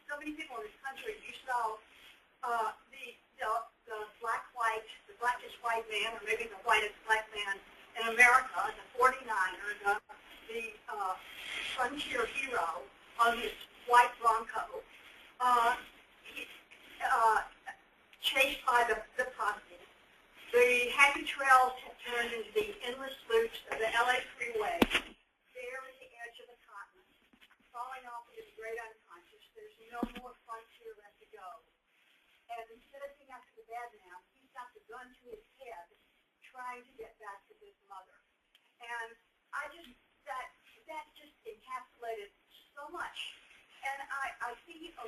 so many people in this country. You saw the blackest white man, or maybe the whitest black man in America, the 49er, the frontier hero on his white Bronco, chased by the posse. The happy trails have turned into the endless loops of the LA freeway, there at the edge of the continent, falling off into the great unconscious. There's no more frontier left to go. And instead of being after the bad man, he's got the gun to his head, trying to get back to his mother. And I just, that just encapsulated so much. And I see a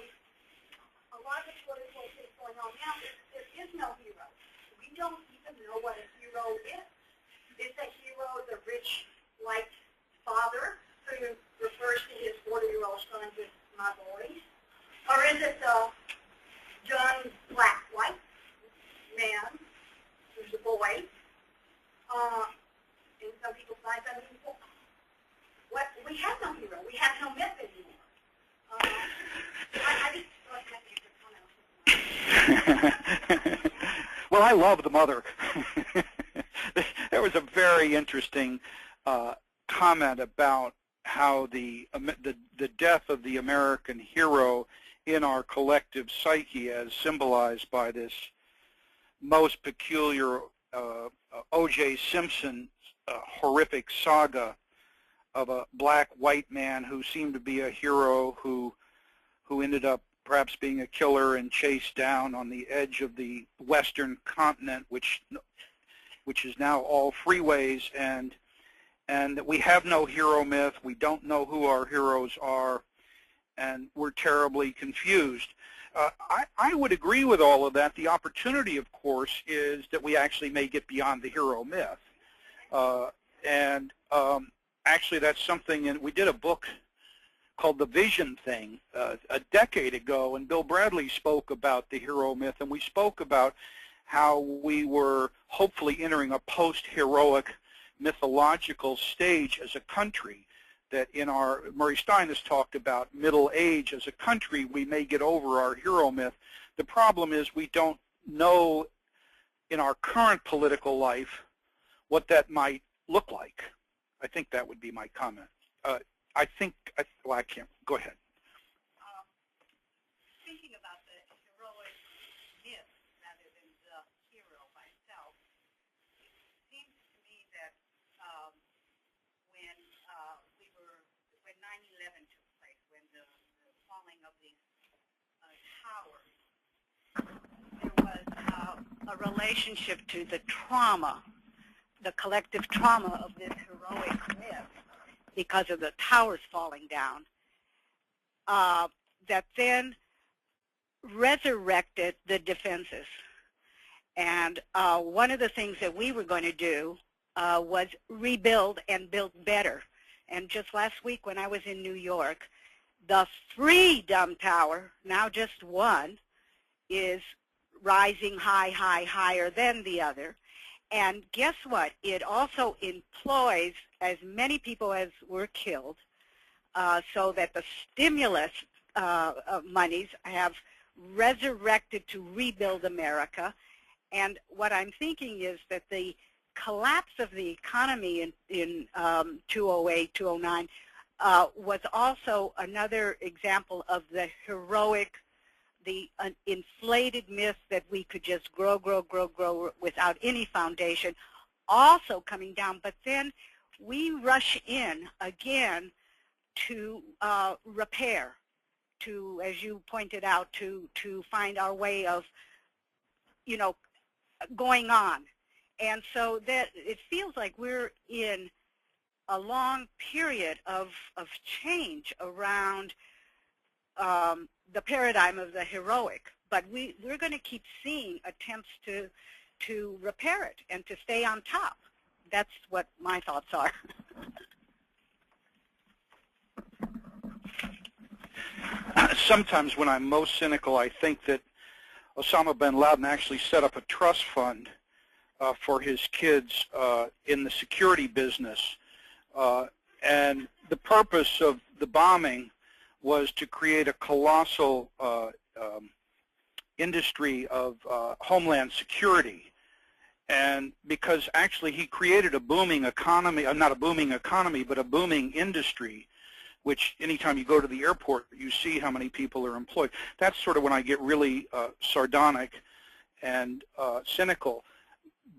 lot of the political things going on now. There is no hero. We don't even know what a hero is. Is a hero the rich, white father who refers to his 40-year-old son as my boys? Or is it the young black white man who's a boy? And some people find that we have no hero. We have no myth anymore. I just thought that was a comment.
Well, I love the mother. There was a very interesting comment about how the death of the American hero in our collective psyche, as symbolized by this most peculiar O.J. Simpson horrific saga of a black-white man who seemed to be a hero who ended up perhaps being a killer and chased down on the edge of the western continent, which is now all freeways, and that we have no hero myth. We don't know who our heroes are, and we're terribly confused. I would agree with all of that. The opportunity, of course, is that we actually may get beyond the hero myth. Actually, that's something, and we did a book called The Vision Thing a decade ago, and Bill Bradley spoke about the hero myth, and we spoke about how we were hopefully entering a post-heroic mythological stage as a country, that in our, Murray Stein has talked about middle age as a country, we may get over our hero myth. The problem is we don't know in our current political life what that might look like. I think that would be my comment. Well, I can't, go ahead.
Thinking about the heroic myth rather than the hero myself, it seems to me that when 9/11 took place, when the falling of these towers, there was a relationship to the trauma, the collective trauma of this heroic myth because of the towers falling down.
that then resurrected the defenses. And one of the things that we were going to do was rebuild and build better. And just last week when I was in New York, the Freedom Tower, now just one, is rising higher than the other. And guess what? It also employs as many people as were killed, so that the stimulus monies have resurrected to rebuild America. And what I'm thinking is that the collapse of the economy in 2008, 2009 was also another example of the heroic, the inflated myth that we could just grow without any foundation, also coming down. But then we rush in again to repair, to, as you pointed out, to find our way of, going on. And so that it feels like we're in a long period of change around the paradigm of the heroic. But we're going to keep seeing attempts to repair it and to stay on top. That's what my thoughts are.
Sometimes when I'm most cynical, I think that Osama bin Laden actually set up a trust fund for his kids in the security business. And the purpose of the bombing was to create a colossal industry of homeland security. And because actually he created a booming economy, not a booming economy, but a booming industry, which anytime you go to the airport, you see how many people are employed. That's sort of when I get really sardonic and cynical.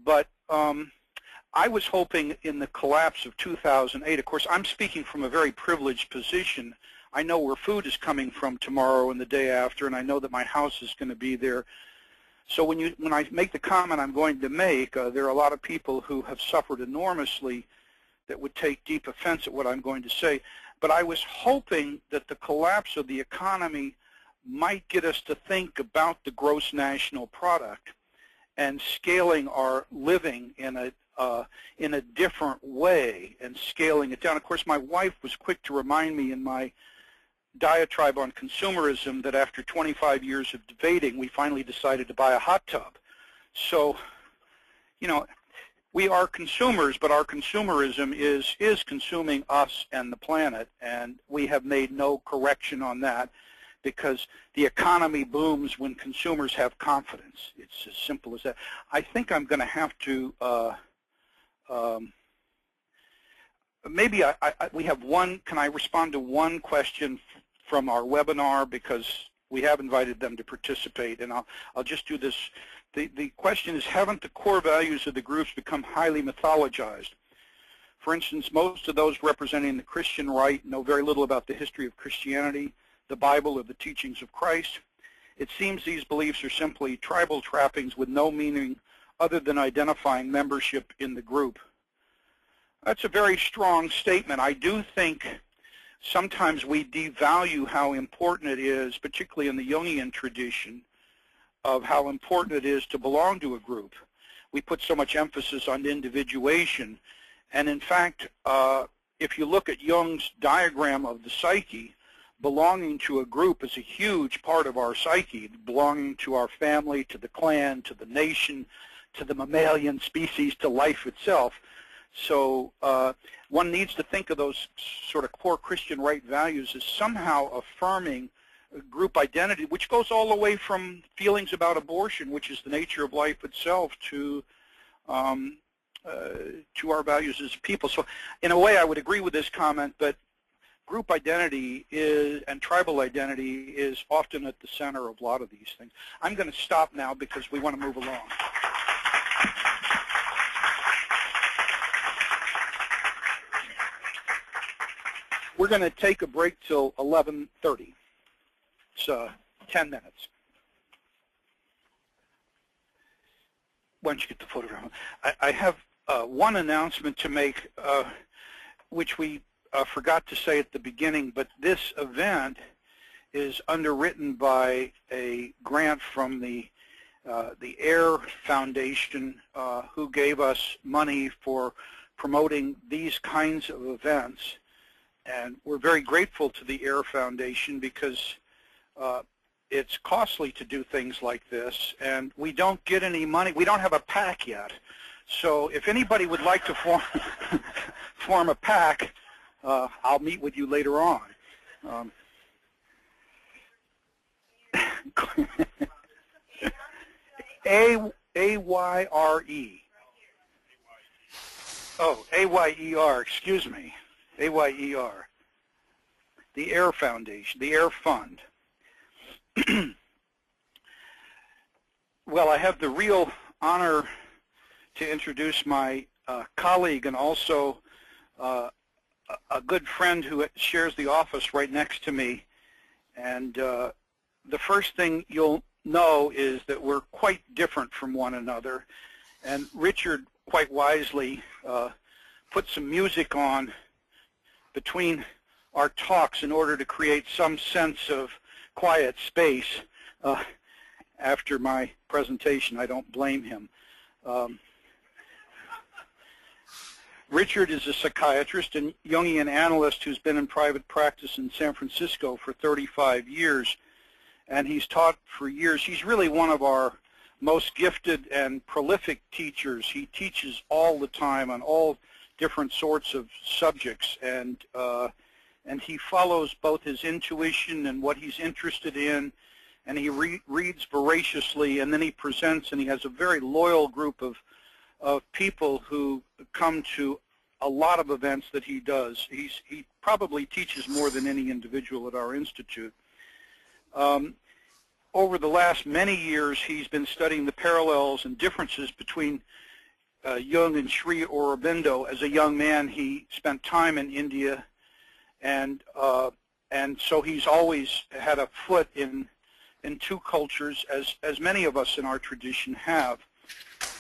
But I was hoping in the collapse of 2008, of course, I'm speaking from a very privileged position. I know where food is coming from tomorrow and the day after, and I know that my house is going to be there. So when I make the comment I'm going to make, there are a lot of people who have suffered enormously that would take deep offense at what I'm going to say. But I was hoping that the collapse of the economy might get us to think about the gross national product and scaling our living in a different way and scaling it down. Of course, my wife was quick to remind me in my diatribe on consumerism that after 25 years of debating, we finally decided to buy a hot tub. So, we are consumers, but our consumerism is consuming us and the planet, and we have made no correction on that because the economy booms when consumers have confidence. It's as simple as that. I think I'm going to have to maybe we have one. Can I respond to one question from our webinar, because we have invited them to participate, and I'll just do this. The question is, haven't the core values of the groups become highly mythologized? For instance, most of those representing the Christian right know very little about the history of Christianity, the Bible, or the teachings of Christ. It seems these beliefs are simply tribal trappings with no meaning other than identifying membership in the group. That's a very strong statement. I do think sometimes we devalue how important it is, particularly in the Jungian tradition, of how important it is to belong to a group. We put so much emphasis on individuation. And in fact, if you look at Jung's diagram of the psyche, belonging to a group is a huge part of our psyche, belonging to our family, to the clan, to the nation, to the mammalian species, to life itself. So one needs to think of those sort of core Christian right values as somehow affirming group identity, which goes all the way from feelings about abortion, which is the nature of life itself, to our values as people. So in a way, I would agree with this comment, but group identity and tribal identity is often at the center of a lot of these things. I'm going to stop now because we want to move along. We're going to take a break till 11:30. It's 10 minutes. Why don't you get the photograph? I have one announcement to make, which we forgot to say at the beginning, but this event is underwritten by a grant from the Air Foundation, who gave us money for promoting these kinds of events. And we're very grateful to the Air Foundation because it's costly to do things like this, and we don't get any money. We don't have a PAC yet. So if anybody would like to form a PAC, I'll meet with you later on. A-Y-R-E. Oh, A-Y-E-R, excuse me. A-Y-E-R. The Air Foundation, the Air Fund. Well, I have the real honor to introduce my colleague and also a good friend who shares the office right next to me. And the first thing you'll know is that we're quite different from one another. And Richard quite wisely put some music on between our talks in order to create some sense of quiet space after my presentation. I don't blame him. Richard is a psychiatrist and Jungian analyst who's been in private practice in San Francisco for 35 years, and he's taught for years. He's really one of our most gifted and prolific teachers. He teaches all the time on all different sorts of subjects, and he follows both his intuition and what he's interested in, and he reads voraciously, and then he presents, and he has a very loyal group of people who come to a lot of events that he does. He probably teaches more than any individual at our institute. Over the last many years, he's been studying the parallels and differences between Jung and Sri Aurobindo. As a young man, he spent time in India, and so he's always had a foot in two cultures, as many of us in our tradition have.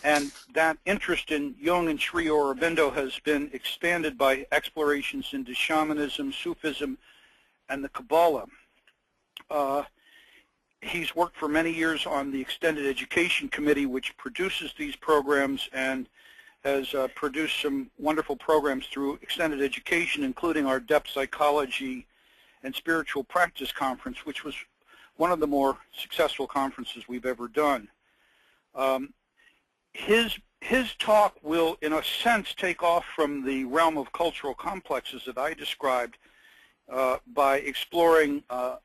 And that interest in Jung and Sri Aurobindo has been expanded by explorations into shamanism, Sufism, and the Kabbalah. He's worked for many years on the Extended Education Committee, which produces these programs, and has produced some wonderful programs through Extended Education, including our Depth Psychology and Spiritual Practice Conference, which was one of the more successful conferences we've ever done. His talk will, in a sense, take off from the realm of cultural complexes that I described by exploring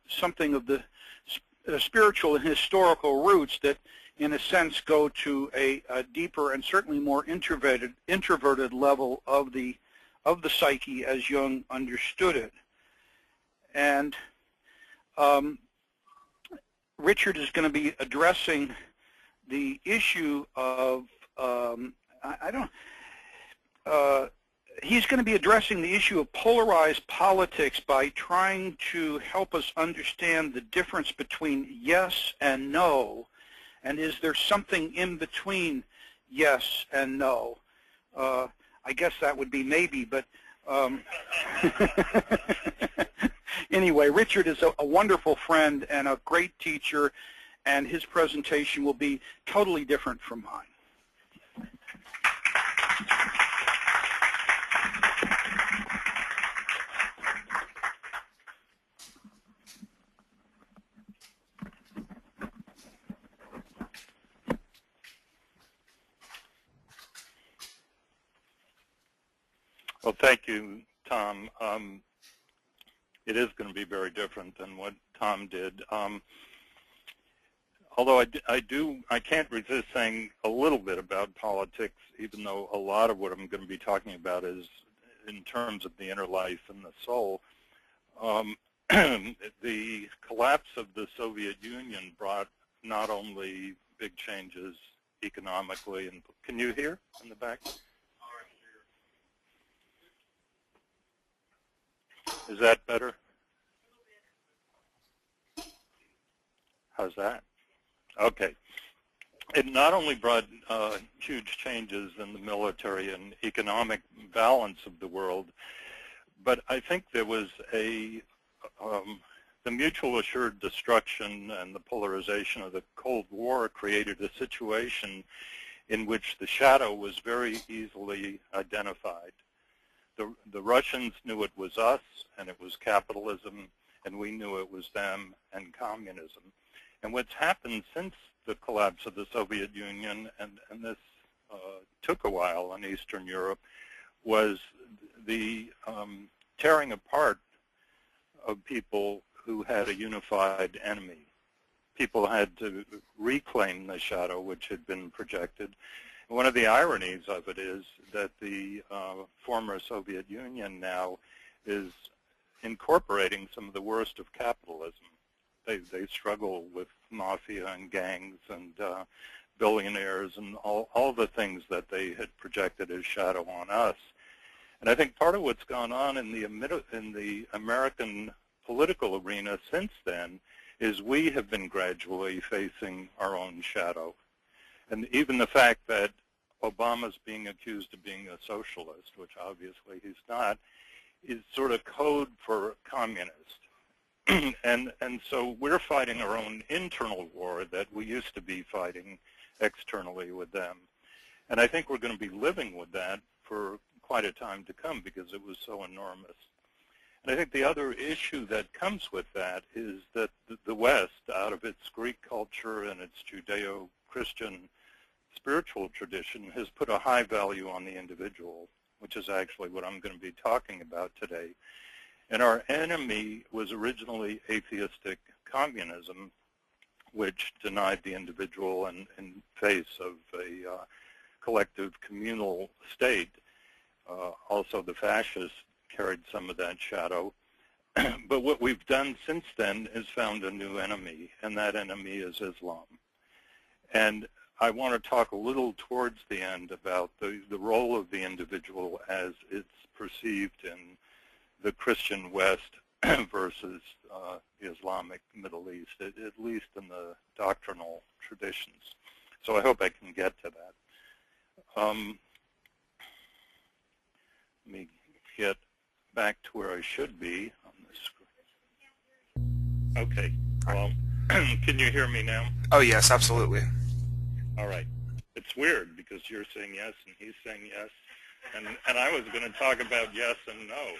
something of the spiritual and historical roots that, in a sense, go to a deeper and certainly more introverted level of the psyche as Jung understood it. And Richard is going to be addressing the issue of he's going to be addressing the issue of polarized politics by trying to help us understand the difference between yes and no, and is there something in between yes and no. I guess that would be maybe, but anyway, Richard is a wonderful friend and a great teacher, and his presentation will be totally different from mine.
Well, thank you, Tom. It is going to be very different than what Tom did. Although I can't resist saying a little bit about politics, even though a lot of what I'm going to be talking about is in terms of the inner life and the soul. The collapse of the Soviet Union brought not only big changes economically, and can you hear in the back? Is that better? How's that? Okay. It not only brought huge changes in the military and economic balance of the world, but I think there was a the mutual assured destruction and the polarization of the Cold War created a situation in which the shadow was very easily identified. The Russians knew it was us, and it was capitalism, and we knew it was them and communism. And what's happened since the collapse of the Soviet Union, and this took a while in Eastern Europe, was the tearing apart of people who had a unified enemy. People had to reclaim the shadow which had been projected. And one of the ironies of it is that the former Soviet Union now is incorporating some of the worst of capitalism. They struggle with mafia and gangs and billionaires and all the things that they had projected as shadow on us. And I think part of what's gone on in the American political arena since then is we have been gradually facing our own shadow. And even the fact that Obama's being accused of being a socialist, which obviously he's not, is sort of code for communist. and so we're fighting our own internal war that we used to be fighting externally with them. And I think we're going to be living with that for quite a time to come because it was so enormous. And I think the other issue that comes with that is that the West, out of its Greek culture and its Judeo-Christian spiritual tradition, has put a high value on the individual, which is actually what I'm going to be talking about today. And our enemy was originally atheistic communism, which denied the individual in face of a collective communal state. Also, the fascists carried some of that shadow. But what we've done since then is found a new enemy, and that enemy is Islam. And I want to talk a little towards the end about the role of the individual as it's perceived in the Christian West versus the Islamic Middle East, at least in the doctrinal traditions. So I hope I can get to that. Let me get back to where I should be on the screen. Okay. Well, can you hear me now?
Oh, yes, absolutely.
All right. It's weird because you're saying yes and he's saying yes. And I was going to talk about yes and no.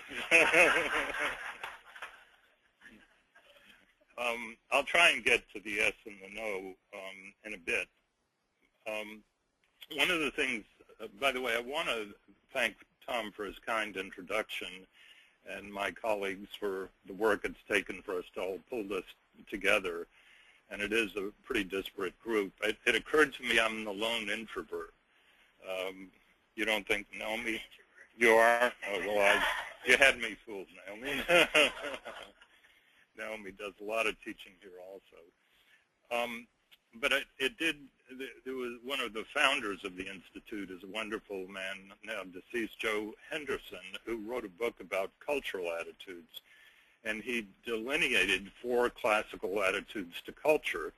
I'll try and get to the yes and the no in a bit. One of the things, by the way, I want to thank Tom for his kind introduction and my colleagues for the work it's taken for us to all pull this together. And it is a pretty disparate group. It occurred to me I'm the lone introvert. You don't think, Naomi? You are? Oh, well, you had me fooled, Naomi. Naomi does a lot of teaching here also. But there was one of the founders of the Institute is a wonderful man, now deceased, Joe Henderson, who wrote a book about cultural attitudes. And he delineated 4 classical attitudes to culture.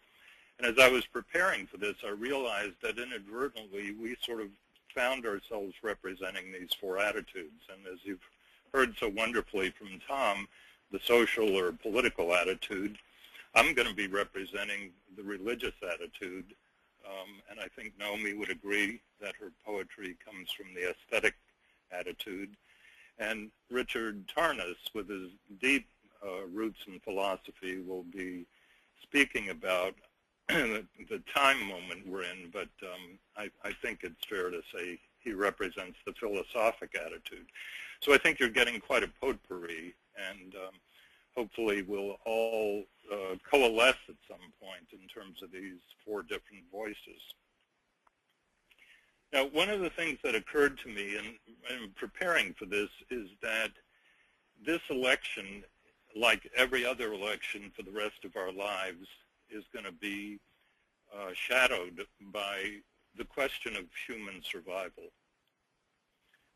And as I was preparing for this, I realized that inadvertently we sort of found ourselves representing these 4 attitudes. And as you've heard so wonderfully from Tom, the social or political attitude, I'm going to be representing the religious attitude. And I think Naomi would agree that her poetry comes from the aesthetic attitude. And Richard Tarnas, with his deep roots in philosophy, will be speaking about the time moment we're in, but I think it's fair to say he represents the philosophic attitude. So I think you're getting quite a potpourri, and hopefully we'll all coalesce at some point in terms of these 4 different voices. Now, one of the things that occurred to me in preparing for this is that this election, like every other election for the rest of our lives, is going to be shadowed by the question of human survival.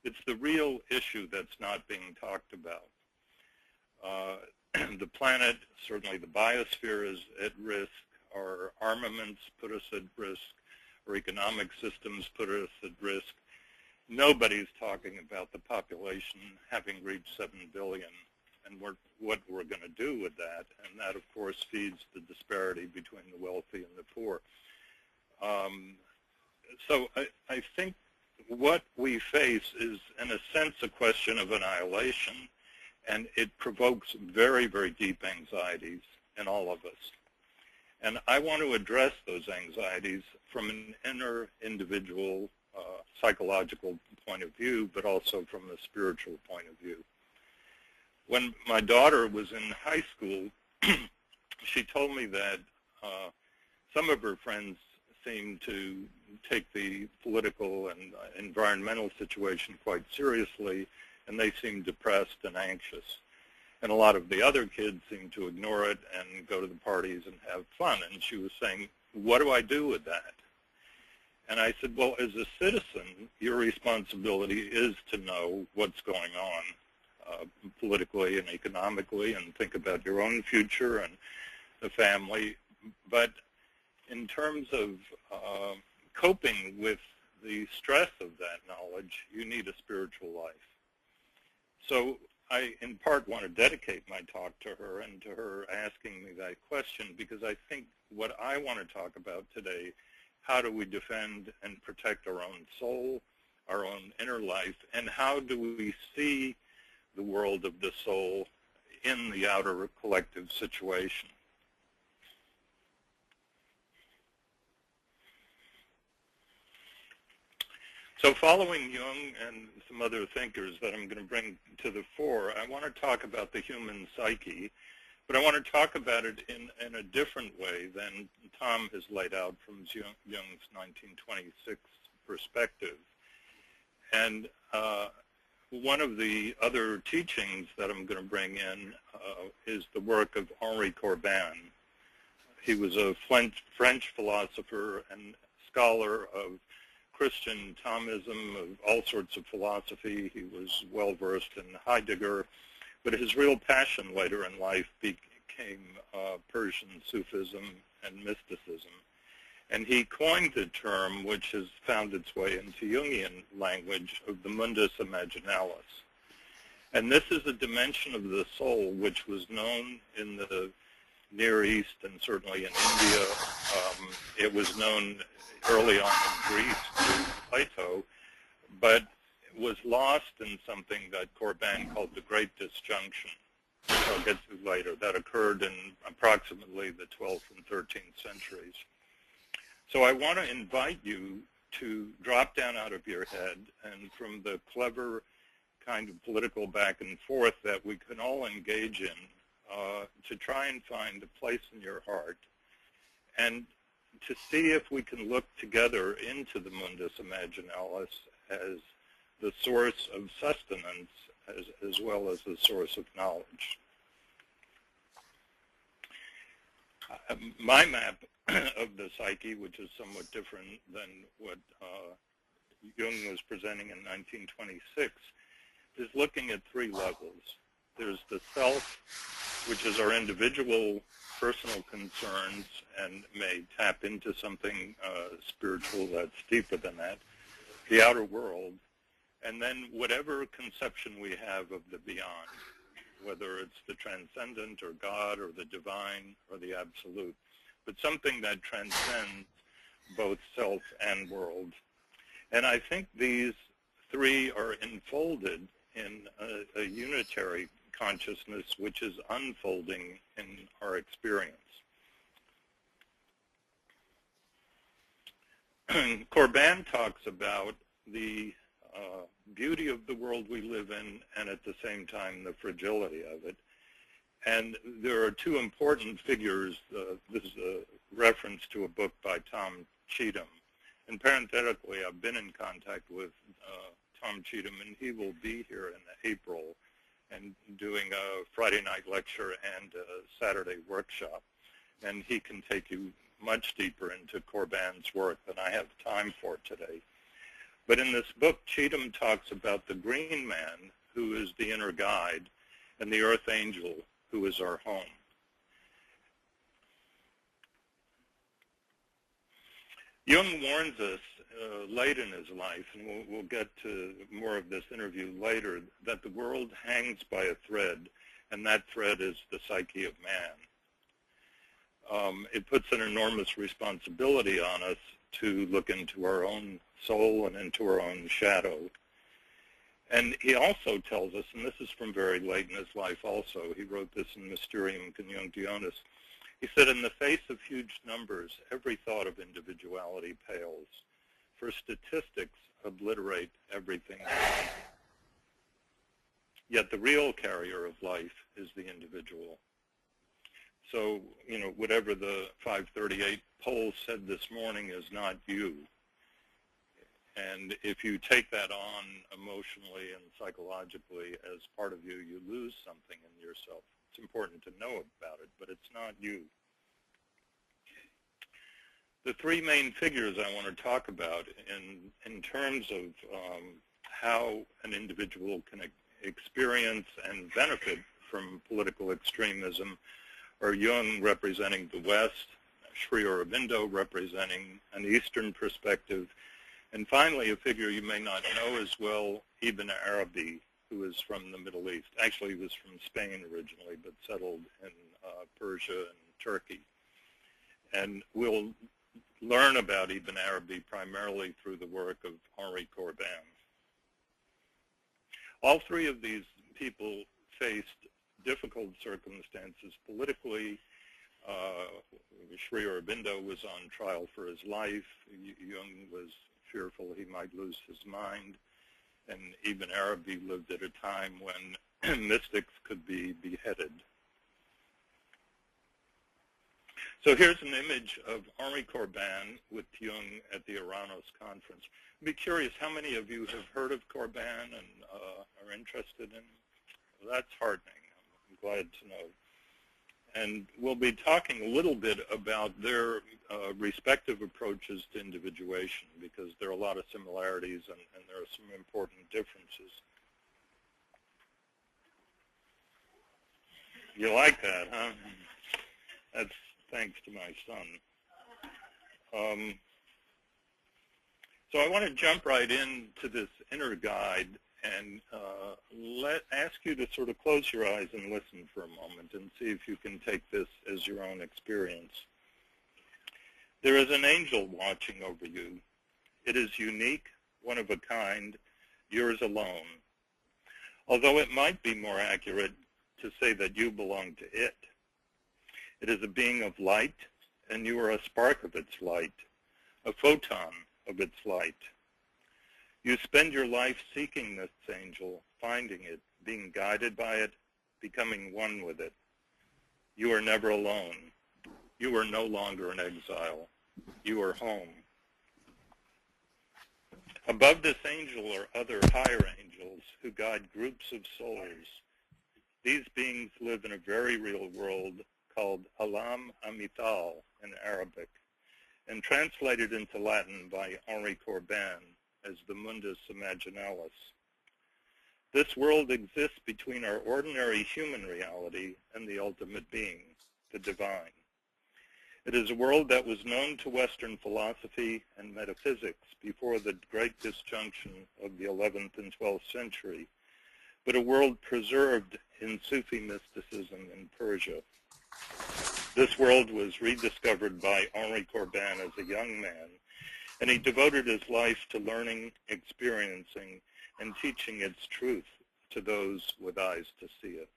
It's the real issue that's not being talked about. The planet, certainly the biosphere, is at risk. Our armaments put us at risk. Our economic systems put us at risk. Nobody's talking about the population having reached 7 billion and what we're going to do with that. And that, of course, feeds the disparity between the wealthy and the poor. So I think what we face is, in a sense, a question of annihilation, and it provokes very, very deep anxieties in all of us. And I want to address those anxieties from an inner individual psychological point of view, but also from a spiritual point of view. When my daughter was in high school, she told me that some of her friends seemed to take the political and environmental situation quite seriously, and they seemed depressed and anxious. And a lot of the other kids seemed to ignore it and go to the parties and have fun. And she was saying, what do I do with that? And I said, well, as a citizen, your responsibility is to know what's going on politically and economically, and think about your own future and the family. But in terms of coping with the stress of that knowledge, you need a spiritual life. So I, in part, want to dedicate my talk to her and to her asking me that question, because I think what I want to talk about today, how do we defend and protect our own soul, our own inner life, and how do we see the world of the soul in the outer collective situation? So following Jung and some other thinkers that I'm going to bring to the fore, I want to talk about the human psyche, but I want to talk about it in a different way than Tom has laid out from Jung's 1926 perspective. And one of the other teachings that I'm going to bring in is the work of Henri Corbin. He was a French philosopher and scholar of Christian Thomism, of all sorts of philosophy. He was well-versed in Heidegger, but his real passion later in life became Persian Sufism and mysticism. And he coined the term, which has found its way into Jungian language, of the mundus imaginalis. And this is a dimension of the soul which was known in the Near East and certainly in India. It was known early on in Greece through Plato, but was lost in something that Corbin called the Great Disjunction, which I'll get to later, that occurred in approximately the 12th and 13th centuries. So I want to invite you to drop down out of your head, and from the clever kind of political back and forth that we can all engage in, to try and find a place in your heart, and to see if we can look together into the mundus imaginalis as the source of sustenance as well as the source of knowledge. My map of the psyche, which is somewhat different than what Jung was presenting in 1926, is looking at three levels. There's the self, which is our individual personal concerns and may tap into something spiritual that's deeper than that, the outer world, and then whatever conception we have of the beyond, whether it's the transcendent or God or the divine or the absolute, but something that transcends both self and world. And I think these three are enfolded in a unitary consciousness which is unfolding in our experience. Corbin talks about the beauty of the world we live in, and at the same time the fragility of it. And there are two important figures. This is a reference to a book by Tom Cheetham. And parenthetically, I've been in contact with Tom Cheetham, and he will be here in April and doing a Friday night lecture and a Saturday workshop. And he can take you much deeper into Corbin's work than I have time for today. But in this book, Cheetham talks about the green man, who is the inner guide, and the earth angel, who is our home. Jung warns us late in his life, and we'll get to more of this interview later, that the world hangs by a thread and that thread is the psyche of man. It puts an enormous responsibility on us to look into our own soul and into our own shadow. And he also tells us, and this is from very late in his life also, he wrote this in Mysterium Conjunctionis, he said, in the face of huge numbers, every thought of individuality pales, for statistics obliterate everything else. Yet the real carrier of life is the individual. So, whatever the 538 poll said this morning is not you. And if you take that on emotionally and psychologically as part of you, you lose something in yourself. It's important to know about it, but it's not you. The three main figures I want to talk about in terms of how an individual can experience and benefit from political extremism are Jung representing the West, Sri Aurobindo representing an Eastern perspective, and finally a figure you may not know as well, Ibn Arabi, who is from the Middle East. Actually, he was from Spain originally, but settled in Persia and Turkey. And we'll learn about Ibn Arabi primarily through the work of Henri Corbin. All three of these people faced difficult circumstances politically. Sri Aurobindo was on trial for his life. Jung was fearful he might lose his mind. And Ibn Arabi lived at a time when mystics could be beheaded. So here's an image of Henri Corbin with Jung at the Eranos conference. I'd be curious, how many of you have heard of Corbin and are interested in? Well, that's heartening. I'm glad to know. And we'll be talking a little bit about their respective approaches to individuation, because there are a lot of similarities and there are some important differences. You like that, huh? That's thanks to my son. So I want to jump right into this inner guide and ask you to sort of close your eyes and listen for a moment and see if you can take this as your own experience. There is an angel watching over you. It is unique, one of a kind, yours alone. Although it might be more accurate to say that you belong to it. It is a being of light, and you are a spark of its light, a photon of its light. You spend your life seeking this angel, finding it, being guided by it, becoming one with it. You are never alone. You are no longer in exile. You are home. Above this angel are other higher angels who guide groups of souls. These beings live in a very real world called Alam Amital in Arabic, and translated into Latin by Henri Corbin as the Mundus Imaginalis. This world exists between our ordinary human reality and the ultimate being, the divine. It is a world that was known to Western philosophy and metaphysics before the great disjunction of the 11th and 12th century, but a world preserved in Sufi mysticism in Persia. This world was rediscovered by Henri Corbin as a young man, and he devoted his life to learning, experiencing, and teaching its truth to those with eyes to see it.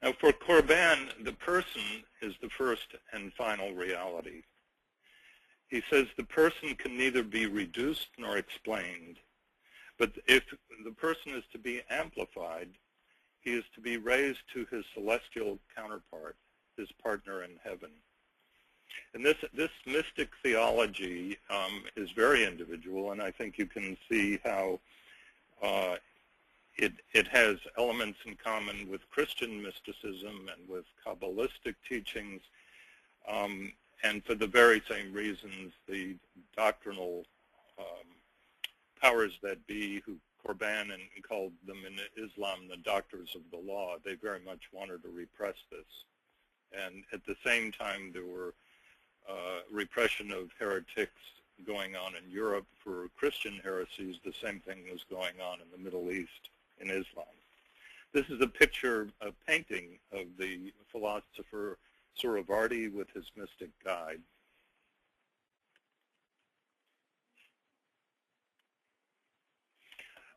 Now, for Corbin, the person is the first and final reality. He says the person can neither be reduced nor explained, but if the person is to be amplified, he is to be raised to his celestial counterpart, his partner in heaven. And this mystic theology is very individual, and I think you can see how it has elements in common with Christian mysticism and with Kabbalistic teachings, and for the very same reasons, the doctrinal powers that be, who Corbin and called them in Islam the doctors of the law, they very much wanted to repress this. And at the same time, there were repression of heretics going on in Europe for Christian heresies, the same thing was going on in the Middle East in Islam. This is a picture, a painting of the philosopher Suravarti with his mystic guide.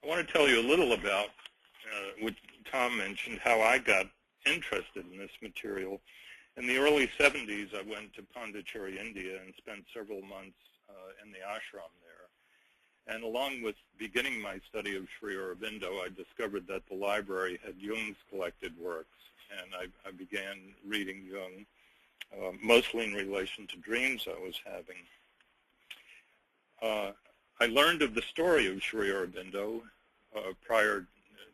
I want to tell you a little about what Tom mentioned, how I got interested in this material. In the early 70s, I went to Pondicherry, India, and spent several months in the ashram there. And along with beginning my study of Sri Aurobindo, I discovered that the library had Jung's collected works, and I began reading Jung, mostly in relation to dreams I was having. I learned of the story of Sri Aurobindo prior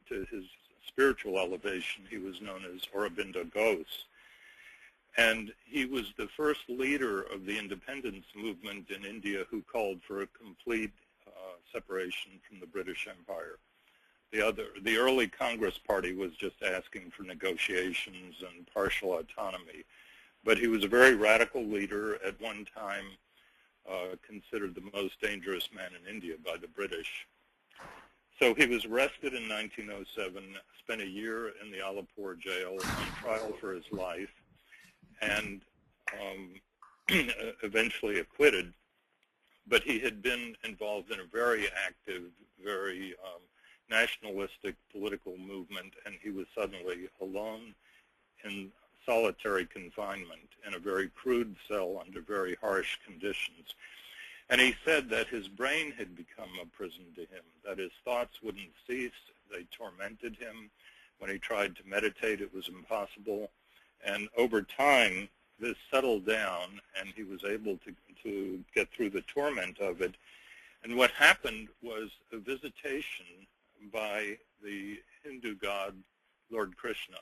to his spiritual elevation. He was known as Aurobindo Ghosh. And he was the first leader of the independence movement in India who called for a complete separation from the British Empire. The early Congress Party was just asking for negotiations and partial autonomy. But he was a very radical leader, at one time considered the most dangerous man in India by the British. So he was arrested in 1907, spent a year in the Alipur jail on trial for his life, and eventually acquitted. But he had been involved in a very active, very nationalistic political movement, and he was suddenly alone in solitary confinement in a very crude cell under very harsh conditions. And he said that his brain had become a prison to him, that his thoughts wouldn't cease. They tormented him. When he tried to meditate, it was impossible. And over time, this settled down, and he was able to get through the torment of it. And what happened was a visitation by the Hindu god, Lord Krishna.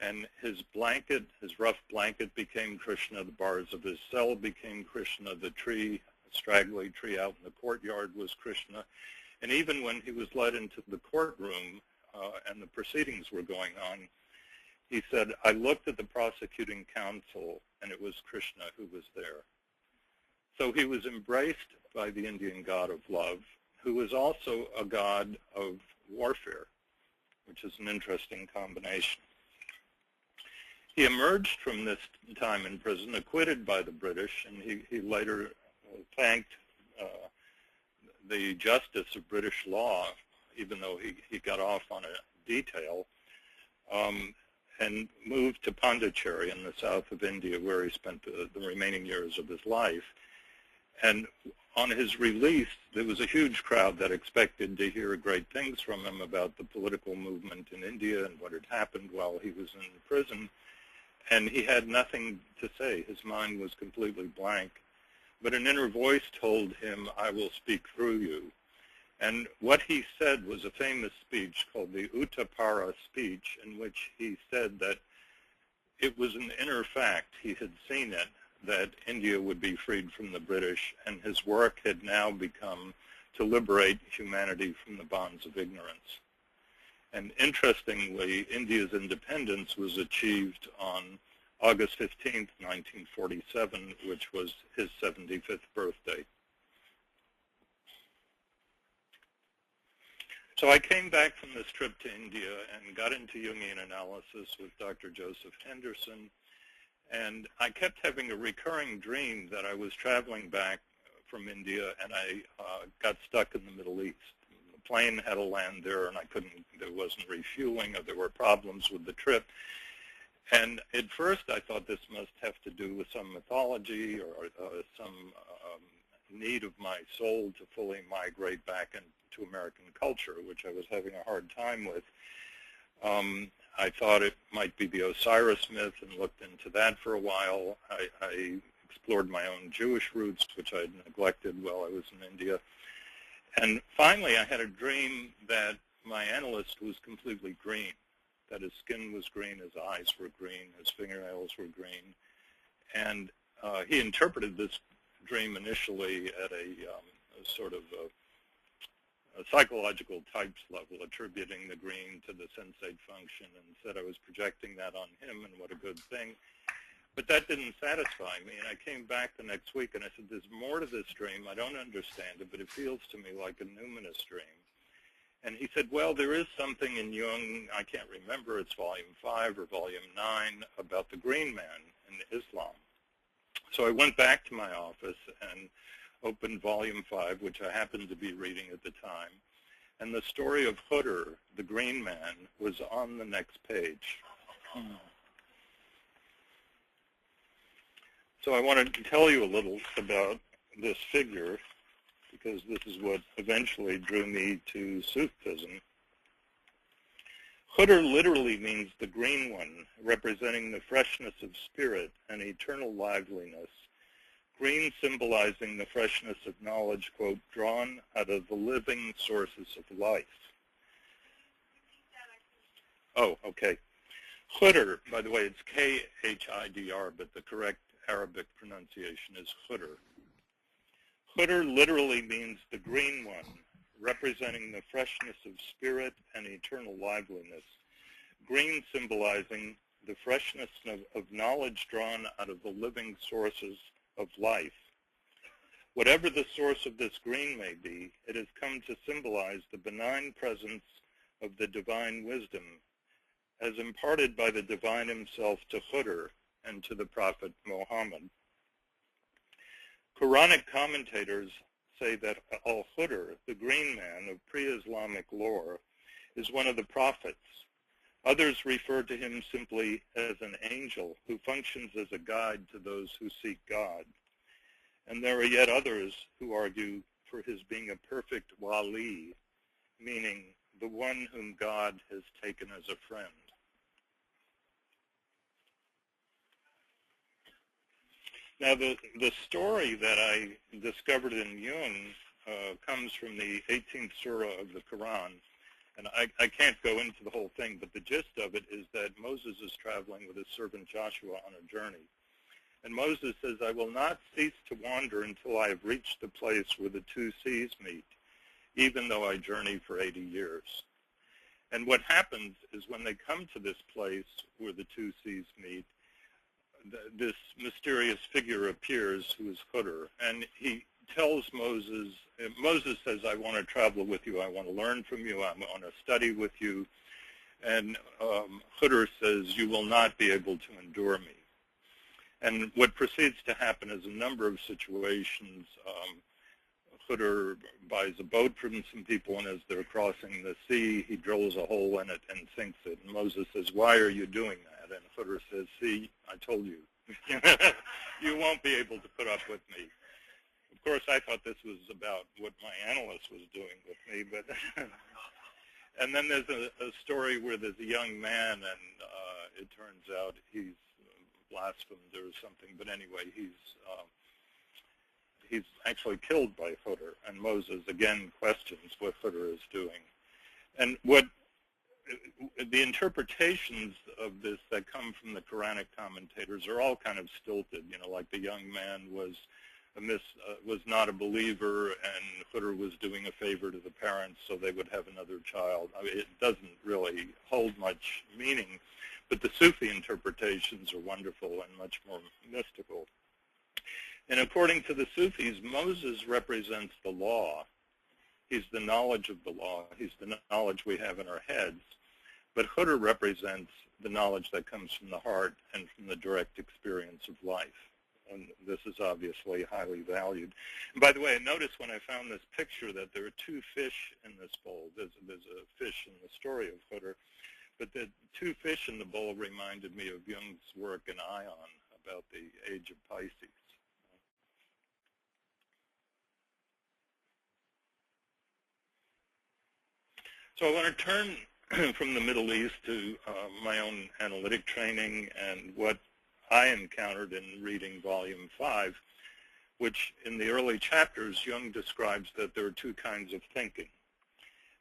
And his blanket, his rough blanket, became Krishna. The bars of his cell became Krishna. The tree, a straggly tree out in the courtyard, was Krishna. And even when he was led into the courtroom and the proceedings were going on, he said, I looked at the prosecuting counsel, and it was Krishna who was there. So he was embraced by the Indian god of love, who was also a god of warfare, which is an interesting combination. He emerged from this time in prison, acquitted by the British, and he later thanked the justice of British law, even though he got off on a detail, and moved to Pondicherry in the south of India, where he spent the remaining years of his life. And on his release, there was a huge crowd that expected to hear great things from him about the political movement in India and what had happened while he was in prison. And he had nothing to say. His mind was completely blank. But an inner voice told him, I will speak through you. And what he said was a famous speech called the Uttapara speech, in which he said that it was an inner fact, he had seen it, that India would be freed from the British, and his work had now become to liberate humanity from the bonds of ignorance. And interestingly, India's independence was achieved on August 15th, 1947, which was his 75th birthday. So I came back from this trip to India and got into Jungian analysis with Dr. Joseph Henderson, and I kept having a recurring dream that I was traveling back from India and I got stuck in the Middle East. The plane had to land there and there wasn't refueling, or there were problems with the trip. And at first I thought this must have to do with some mythology or some need of my soul to fully migrate back into American culture, which I was having a hard time with. I thought it might be the Osiris myth and looked into that for a while. I explored my own Jewish roots, which I had neglected while I was in India. And finally, I had a dream that my analyst was completely green, that his skin was green, his eyes were green, his fingernails were green. And he interpreted this dream initially at a sort of a psychological types level, attributing the green to the sensate function, and said I was projecting that on him and what a good thing. But that didn't satisfy me, and I came back the next week and I said, there's more to this dream. I don't understand it, but it feels to me like a numinous dream. And he said, well, there is something in Jung, I can't remember, it's volume 5 or volume 9, about the green man in Islam. So I went back to my office and opened volume 5, which I happened to be reading at the time. And the story of Hutter, the green man, was on the next page. So I wanted to tell you a little about this figure, because this is what eventually drew me to Sufism. Hutter literally means the green one, representing the freshness of spirit and eternal liveliness. Green symbolizing the freshness of knowledge, quote, drawn out of the living sources of life. Oh, okay. Hutter, by the way, it's K-H-I-D-R, but the correct Arabic pronunciation is Hutter. Hutter literally means the green one, representing the freshness of spirit and eternal liveliness. Green symbolizing the freshness of knowledge drawn out of the living sources of life. Whatever the source of this green may be, it has come to symbolize the benign presence of the divine wisdom, as imparted by the divine himself to Hutter and to the Prophet Muhammad. Quranic commentators say that al-Hutter, the green man of pre-Islamic lore, is one of the prophets. Others refer to him simply as an angel who functions as a guide to those who seek God. And there are yet others who argue for his being a perfect wali, meaning the one whom God has taken as a friend. Now, the story that I discovered in Jung comes from the 18th surah of the Quran. And I can't go into the whole thing, but the gist of it is that Moses is traveling with his servant Joshua on a journey. And Moses says, I will not cease to wander until I have reached the place where the two seas meet, even though I journey for 80 years. And what happens is when they come to this place where the two seas meet, this mysterious figure appears who is Hutter, and he tells Moses says, I want to travel with you, I want to learn from you, I want to study with you, and Hutter says, you will not be able to endure me. And what proceeds to happen is a number of situations. Hutter buys a boat from some people, and as they're crossing the sea, he drills a hole in it and sinks it. And Moses says, why are you doing that? And Hutter says, see, I told you. You won't be able to put up with me. Of course, I thought this was about what my analyst was doing with me, but and then there's a story where there's a young man, and it turns out he's blasphemed or something. But anyway, he's actually killed by Hutter, and Moses again questions what Hutter is doing. And what the interpretations of this that come from the Quranic commentators are all kind of stilted. You know, like the young man was not a believer, and Hutter was doing a favor to the parents so they would have another child. I mean, it doesn't really hold much meaning, but the Sufi interpretations are wonderful and much more mystical. And according to the Sufis, Moses represents the law. He's the knowledge of the law. He's the knowledge we have in our heads. But Hutter represents the knowledge that comes from the heart and from the direct experience of life. And this is obviously highly valued. And by the way, I noticed when I found this picture that there are two fish in this bowl. There's a fish in the story of Hutter, but the two fish in the bowl reminded me of Jung's work in Ion about the age of Pisces. So I want to turn from the Middle East to my own analytic training and what I encountered in reading Volume 5, which in the early chapters, Jung describes that there are two kinds of thinking.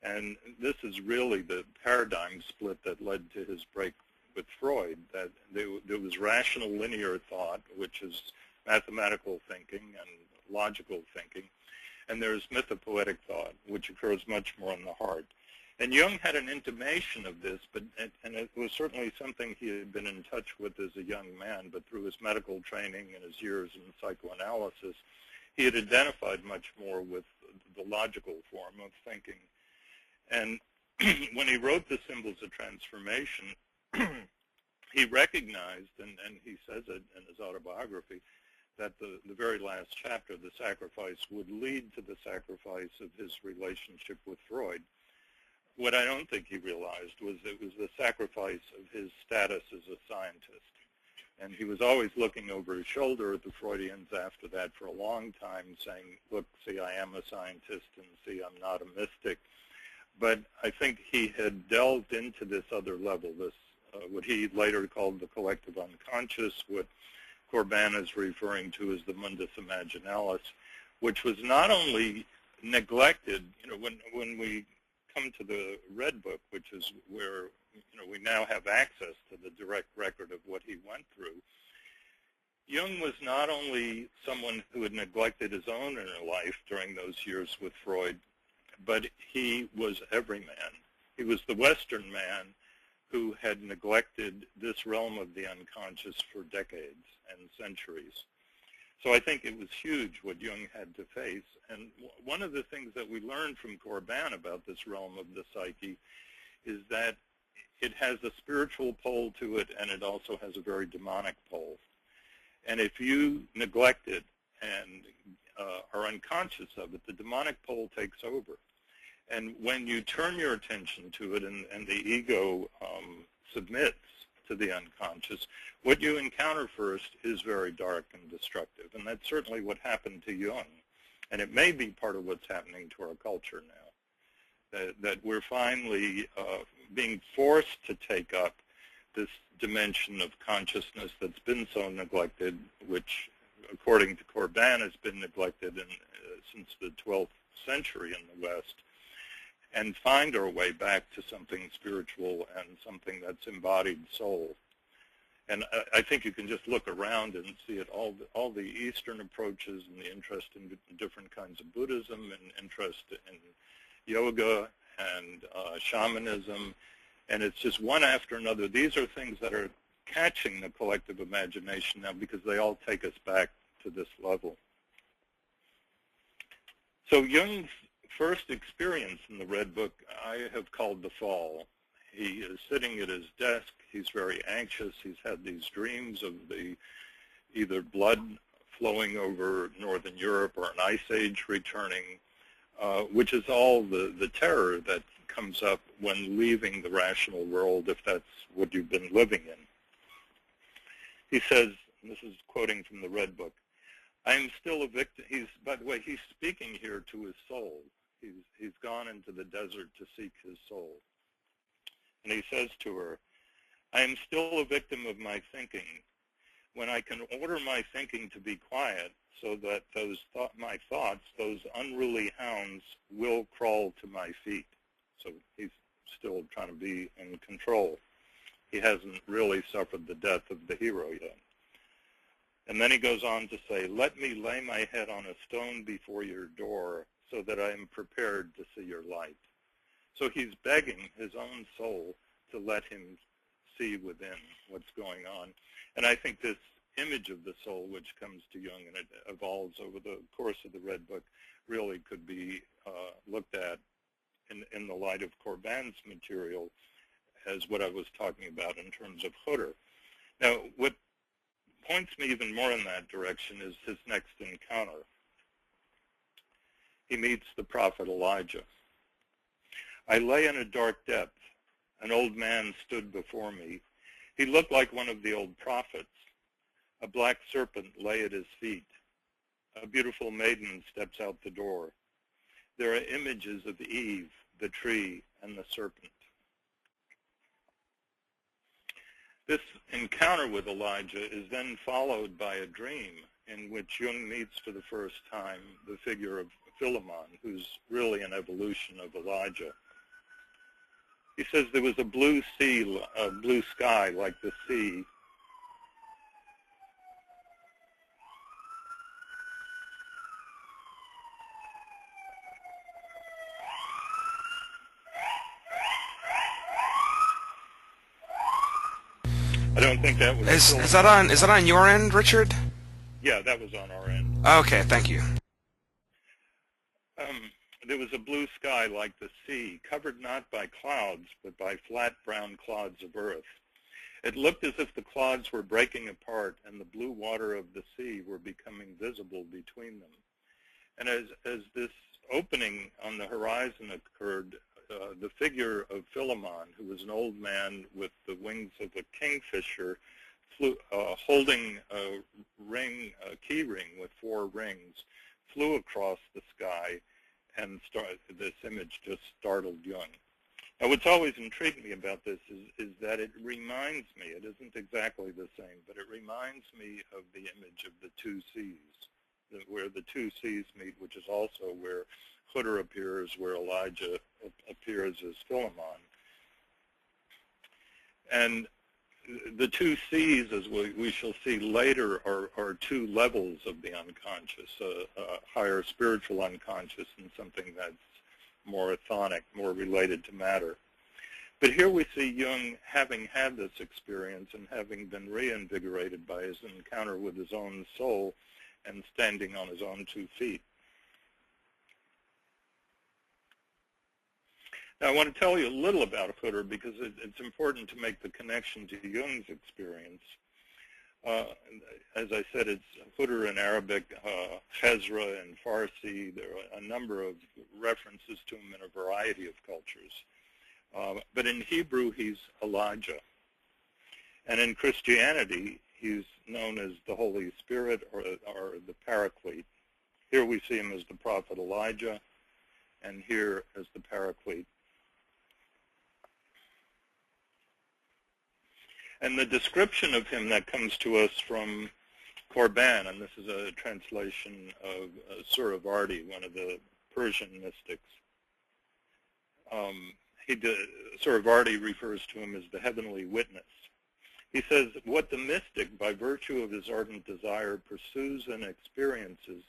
And this is really the paradigm split that led to his break with Freud, that there was rational linear thought, which is mathematical thinking and logical thinking, and there's mythopoetic thought, which occurs much more in the heart. And Jung had an intimation of this, and it was certainly something he had been in touch with as a young man, but through his medical training and his years in psychoanalysis, he had identified much more with the logical form of thinking. And when he wrote The Symbols of Transformation, he recognized, and he says it in his autobiography, that the very last chapter, the sacrifice, would lead to the sacrifice of his relationship with Freud. What I don't think he realized was it was the sacrifice of his status as a scientist. And he was always looking over his shoulder at the Freudians after that for a long time, saying, look, see, I am a scientist, and see, I'm not a mystic. But I think he had delved into this other level, this what he later called the collective unconscious, what Corbin is referring to as the mundus imaginalis, which was not only neglected, when we come to the Red Book, which is where we now have access to the direct record of what he went through. Jung was not only someone who had neglected his own inner life during those years with Freud, but he was every man. He was the Western man who had neglected this realm of the unconscious for decades and centuries. So I think it was huge what Jung had to face. And one of the things that we learned from Corbin about this realm of the psyche is that it has a spiritual pole to it, and it also has a very demonic pole. And if you neglect it and are unconscious of it, the demonic pole takes over. And when you turn your attention to it and the ego submits to the unconscious, what you encounter first is very dark and destructive. And that's certainly what happened to Jung. And it may be part of what's happening to our culture now, that we're finally being forced to take up this dimension of consciousness that's been so neglected, which, according to Corbin, has been neglected since the 12th century in the West, and find our way back to something spiritual and something that's embodied soul. And I think you can just look around and see it, all the Eastern approaches and the interest in different kinds of Buddhism and interest in yoga and shamanism, and it's just one after another. These are things that are catching the collective imagination now because they all take us back to this level. So Jung's first experience in the Red Book I have called the fall. He is sitting at his desk. He's very anxious. He's had these dreams of the either blood flowing over Northern Europe or an ice age returning, which is all the terror that comes up when leaving the rational world, if that's what you've been living in. He says, and this is quoting from the Red Book, I am still a victim. By the way, he's speaking here to his soul. He's gone into the desert to seek his soul. And he says to her, I am still a victim of my thinking. When I can order my thinking to be quiet so that my thoughts, those unruly hounds, will crawl to my feet. So he's still trying to be in control. He hasn't really suffered the death of the hero yet. And then he goes on to say, let me lay my head on a stone before your door so that I am prepared to see your light. So he's begging his own soul to let him see within what's going on. And I think this image of the soul, which comes to Jung and it evolves over the course of the Red Book, really could be looked at in the light of Corbin's material as what I was talking about in terms of Hutter. Now, what points me even more in that direction is his next encounter. He meets the prophet Elijah. I lay in a dark depth. An old man stood before me. He looked like one of the old prophets. A black serpent lay at his feet. A beautiful maiden steps out the door. There are images of Eve, the tree, and the serpent. This encounter with Elijah is then followed by a dream in which Jung meets for the first time the figure of Philemon, who's really an evolution of Elijah. He says there was a blue sky like the sea. I don't think that was...
Is that on your end, Richard?
Yeah, that was on our end.
Okay, thank you.
There was a blue sky like the sea, covered not by clouds, but by flat brown clods of earth. It looked as if the clods were breaking apart and the blue water of the sea were becoming visible between them. And as this opening on the horizon occurred, the figure of Philemon, who was an old man with the wings of a kingfisher, flew, holding a key ring with 4 rings, flew across the sky, and this image just startled Jung. Now, what's always intrigued me about this is that it reminds me, it isn't exactly the same, but it reminds me of the image of the 2 seas, where the 2 seas meet, which is also where Hutter appears, where Elijah appears as Philemon. And the 2 seas, as we shall see later, are 2 levels of the unconscious, a higher spiritual unconscious and something that's more chthonic, more related to matter. But here we see Jung having had this experience and having been reinvigorated by his encounter with his own soul and standing on his own 2 feet. Now, I want to tell you a little about Hutter because it's important to make the connection to Jung's experience. As I said, it's Hutter in Arabic, Khezra in Farsi. There are a number of references to him in a variety of cultures. But in Hebrew, he's Elijah. And in Christianity, he's known as the Holy Spirit or the Paraclete. Here we see him as the prophet Elijah, and here as the Paraclete. And the description of him that comes to us from Korban, and this is a translation of Suravardi, one of the Persian mystics. Suravardi refers to him as the heavenly witness. He says, what the mystic, by virtue of his ardent desire, pursues and experiences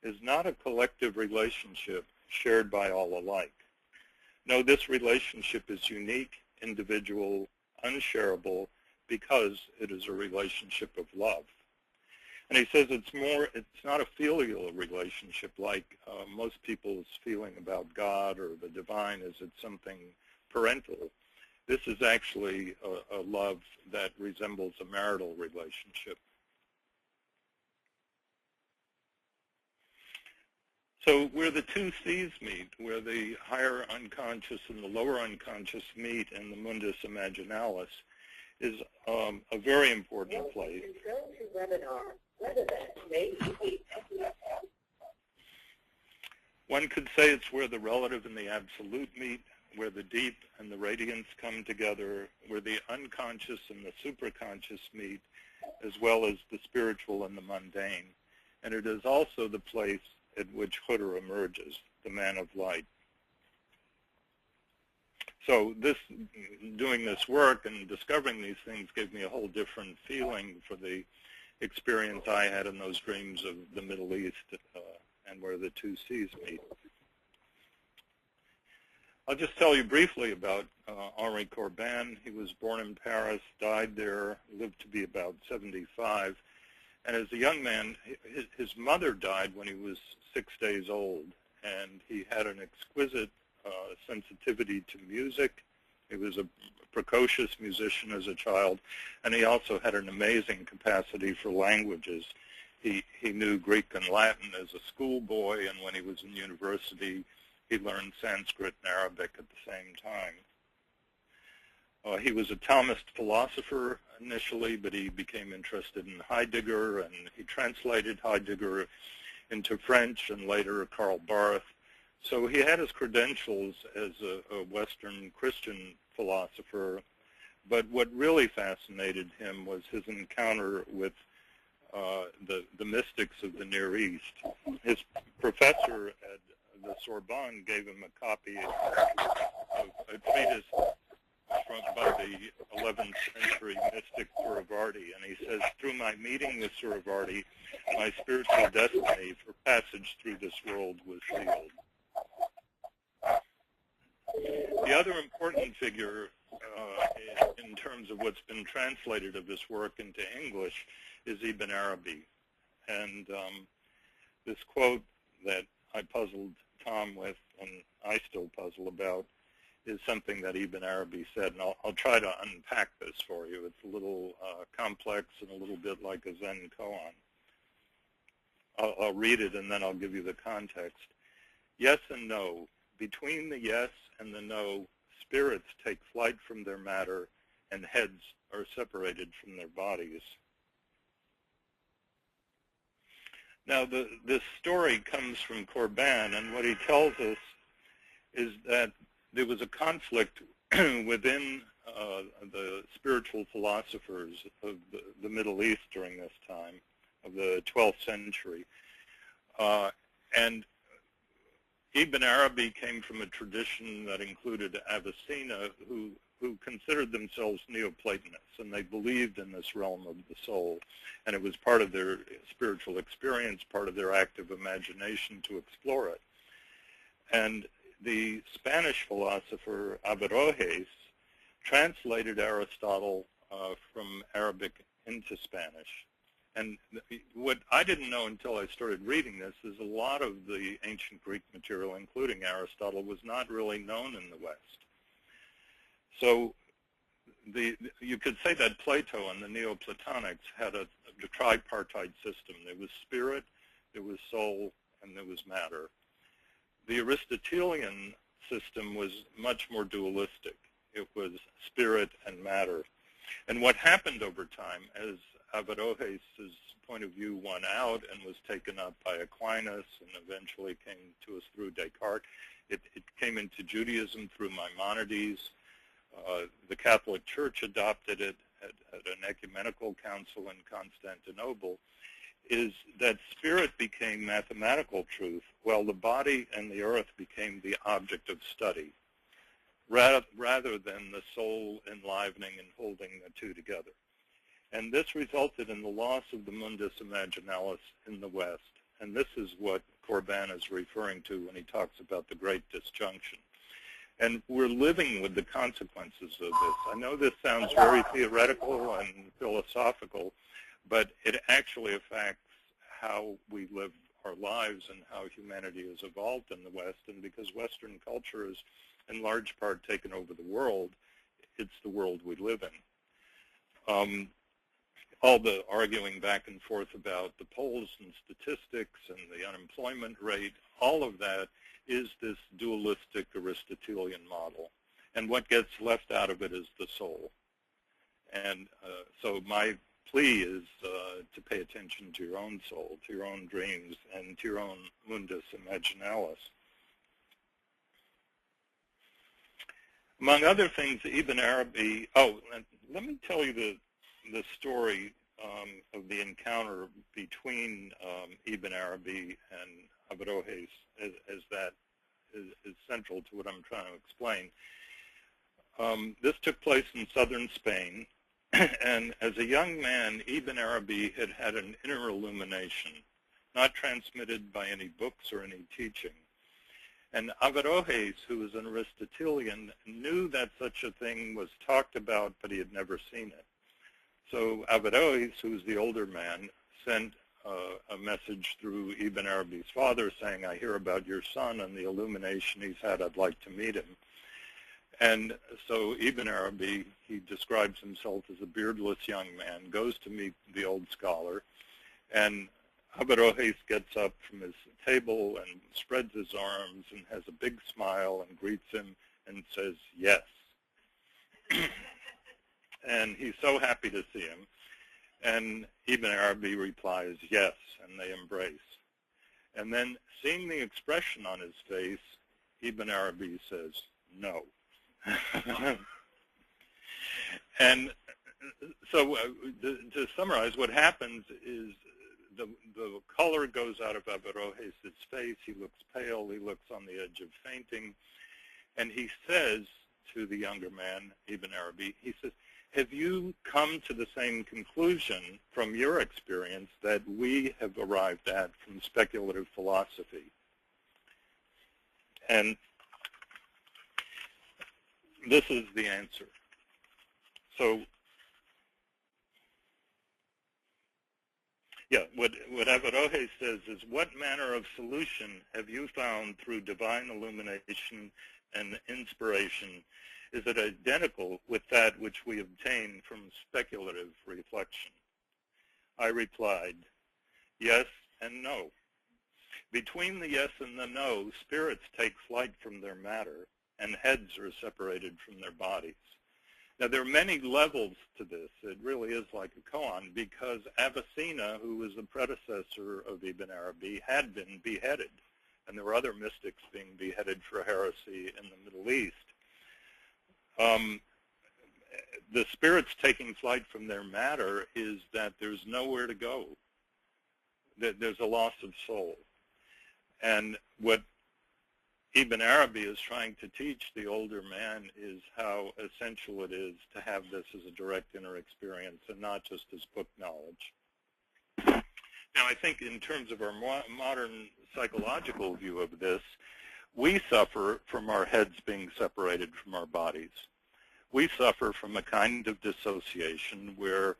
is not a collective relationship shared by all alike. No, this relationship is unique, individual, unshareable, because it is a relationship of love. And he says it's not a filial relationship like most people's feeling about God or the divine is it's something parental. This is actually a love that resembles a marital relationship. So where the 2 seas meet, where the higher unconscious and the lower unconscious meet in the mundus imaginalis, is a very important place. One could say it's where the relative and the absolute meet, where the deep and the radiance come together, where the unconscious and the superconscious meet, as well as the spiritual and the mundane. And it is also the place at which Hutter emerges, the man of light. So doing this work and discovering these things gave me a whole different feeling for the experience I had in those dreams of the Middle East and where the 2 seas meet. I'll just tell you briefly about Henri Corbin. He was born in Paris, died there, lived to be about 75. And as a young man, his mother died when he was 6 days old, and he had an exquisite sensitivity to music. He was a precocious musician as a child, and he also had an amazing capacity for languages. He knew Greek and Latin as a schoolboy, and when he was in university, he learned Sanskrit and Arabic at the same time. He was a Thomist philosopher initially, but he became interested in Heidegger, and he translated Heidegger into French and later Karl Barth. So he had his credentials as a Western Christian philosopher, but what really fascinated him was his encounter with the mystics of the Near East. His professor at the Sorbonne gave him a copy of a treatise by the 11th century mystic Suravardi, and he says, through my meeting with Suravardi, my spiritual destiny for passage through this world was sealed. The other important figure in terms terms of what's been translated of his work into English is Ibn Arabi. And this quote that I puzzled Tom with, and I still puzzle about, is something that Ibn Arabi said, and I'll try to unpack this for you. It's a little complex and a little bit like a Zen koan. I'll read it and then I'll give you the context. Yes and no. Between the yes and the no, spirits take flight from their matter and heads are separated from their bodies. Now, this story comes from Corban, and what he tells us is that there was a conflict within the spiritual philosophers of the Middle East during this time, of the 12th century. And Ibn Arabi came from a tradition that included Avicenna, who considered themselves Neoplatonists, and they believed in this realm of the soul. And it was part of their spiritual experience, part of their active imagination to explore it. And the Spanish philosopher Averroes translated Aristotle from Arabic into Spanish. And what I didn't know until I started reading this is a lot of the ancient Greek material, including Aristotle, was not really known in the West. So you could say that Plato and the Neoplatonics had a tripartite system. There was spirit, there was soul, and there was matter. The Aristotelian system was much more dualistic. It was spirit and matter. And what happened over time, as Averroes' point of view won out and was taken up by Aquinas and eventually came to us through Descartes, it came into Judaism through Maimonides. The Catholic Church adopted it at an ecumenical council in Constantinople, is that spirit became mathematical truth, while the body and the earth became the object of study, rather than the soul enlivening and holding the two together. And this resulted in the loss of the mundus imaginalis in the West. And this is what Corban is referring to when he talks about the great disjunction. And we're living with the consequences of this. I know this sounds very theoretical and philosophical, but it actually affects how we live our lives and how humanity has evolved in the West. And because Western culture is in large part taken over the world, it's the world we live in. All the arguing back and forth about the polls and statistics and the unemployment rate, all of that is this dualistic Aristotelian model. And what gets left out of it is the soul. And so my plea is to pay attention to your own soul, to your own dreams, and to your own mundus imaginalis. Among other things, Ibn Arabi, let me tell you the story of the encounter between Ibn Arabi and Averroes, as that is central to what I'm trying to explain. This took place in southern Spain, and as a young man, Ibn Arabi had had an inner illumination, not transmitted by any books or any teaching. And Averroes, who was an Aristotelian, knew that such a thing was talked about, but he had never seen it. So Averroes, who was the older man, sent a message through Ibn Arabi's father saying, I hear about your son and the illumination he's had, I'd like to meet him. And so Ibn Arabi, he describes himself as a beardless young man, goes to meet the old scholar, and Averroes gets up from his table and spreads his arms and has a big smile and greets him and says, yes. And he's so happy to see him. And Ibn Arabi replies, yes, and they embrace. And then, seeing the expression on his face, Ibn Arabi says, no. And so to summarize, what happens is the color goes out of Averroes' face. He looks pale. He looks on the edge of fainting. And he says to the younger man, Ibn Arabi, he says, have you come to the same conclusion from your experience that we have arrived at from speculative philosophy? And this is the answer. So Yeah, what Avaroje says is, what manner of solution have you found through divine illumination and inspiration? Is it identical with that which we obtain from speculative reflection? I replied, yes and no. Between the yes and the no, spirits take flight from their matter, and heads are separated from their bodies. Now, there are many levels to this. It really is like a koan, because Avicenna, who was the predecessor of Ibn Arabi, had been beheaded, and there were other mystics being beheaded for heresy in the Middle East. The spirits taking flight from their matter is that there's nowhere to go. There's a loss of soul. And what Ibn Arabi is trying to teach the older man is how essential it is to have this as a direct inner experience and not just as book knowledge. Now, I think in terms of our modern psychological view of this, we suffer from our heads being separated from our bodies. We suffer from a kind of dissociation where,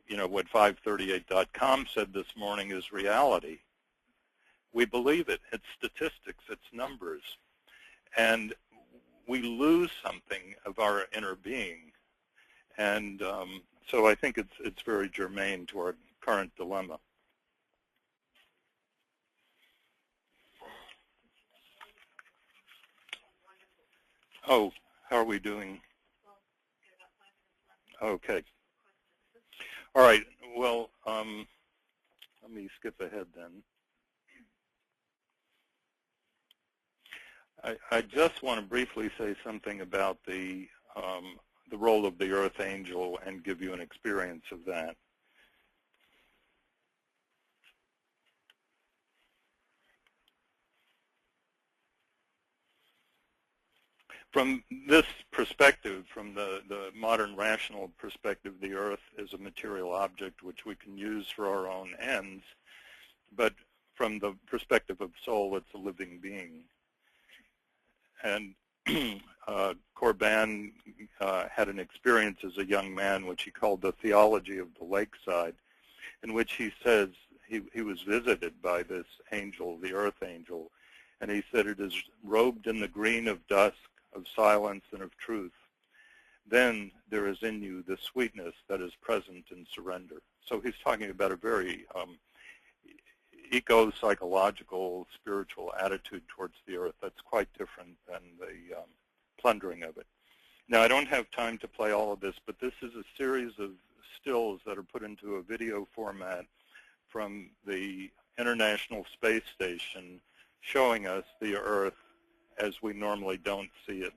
you know, what 538.com said this morning is reality. We believe it. It's statistics. It's numbers. And we lose something of our inner being. And so I think it's very germane to our current dilemma. Oh, how are we doing? Okay. All right. Well, let me skip ahead then. I just want to briefly say something about the role of the Earth Angel and give you an experience of that. From this perspective, from the modern rational perspective, the Earth is a material object which we can use for our own ends, but from the perspective of soul, it's a living being. And Corban had an experience as a young man which he called the theology of the lakeside, in which he says he was visited by this angel, the Earth Angel, and he said, it is robed in the green of dusk, of silence and of truth. Then there is in you the sweetness that is present in surrender. So he's talking about a very eco-psychological, spiritual attitude towards the earth that's quite different than the plundering of it. Now, I don't have time to play all of this, but this is a series of stills that are put into a video format from the International Space Station showing us the earth as we normally don't see it.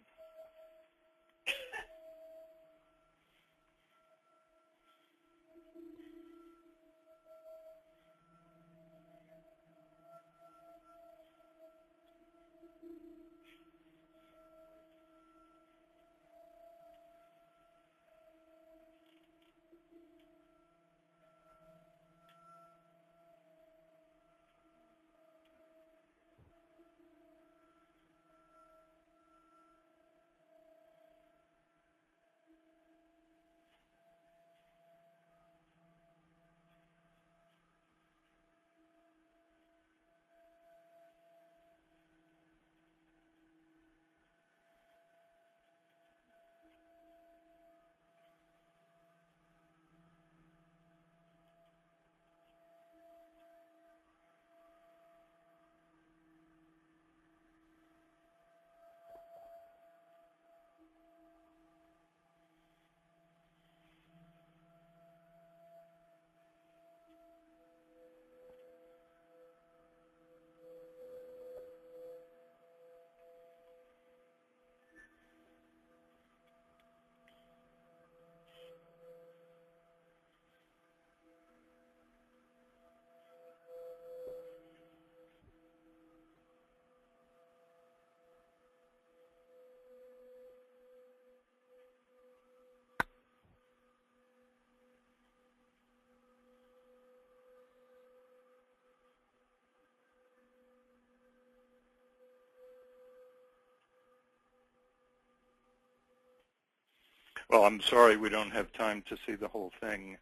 Well, I'm sorry we don't have time to see the whole thing.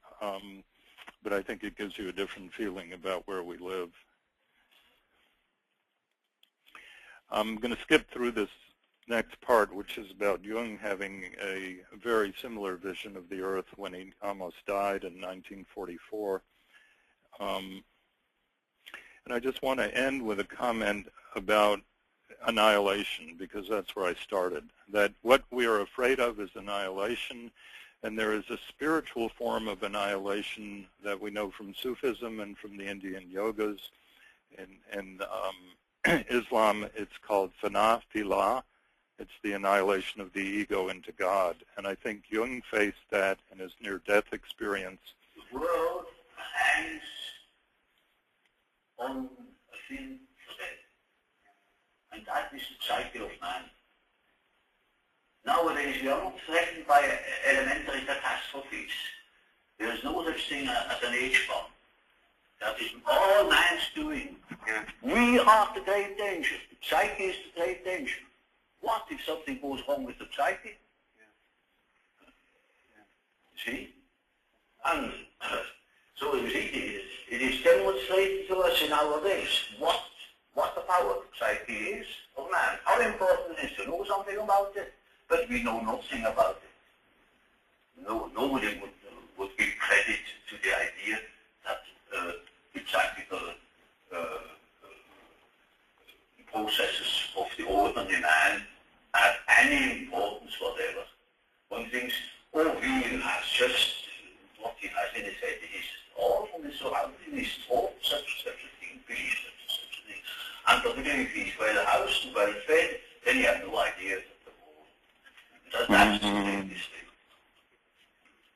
but I think it gives you a different feeling about where we live. I'm going to skip through this next part, which is about Jung having a very similar vision of the Earth when he almost died in 1944. And I just want to end with a comment about annihilation, because that's where I started. That what we are afraid of is annihilation, and there is a spiritual form of annihilation that we know from Sufism and from the Indian yogas. In Islam, it's called fana filah. It's the annihilation of the ego into God. And I think Jung faced that in his near-death experience.
The world hangs on a thin thread, and that is the psyche of man. Nowadays, we are not threatened by elementary catastrophes. There is no such thing as an H-bomb. That is all man's doing. Yeah. We are the great danger. The psyche is the great danger. What if something goes wrong with the psyche? Yeah. See? And so you see, it is demonstrated to us in our days what the power of psyche is of man. How important it is to know something about it, but we know nothing about it. Nobody would give credit to the idea that the psychical processes of the ordinary man have any importance whatever. One thinks, oh, he has just what he has in his head. It is all from his surroundings, his thoughts, such a thing, beliefs, such a thing. And particularly if he's well housed and well fed, then he has no idea of the whole. That's the greatest thing.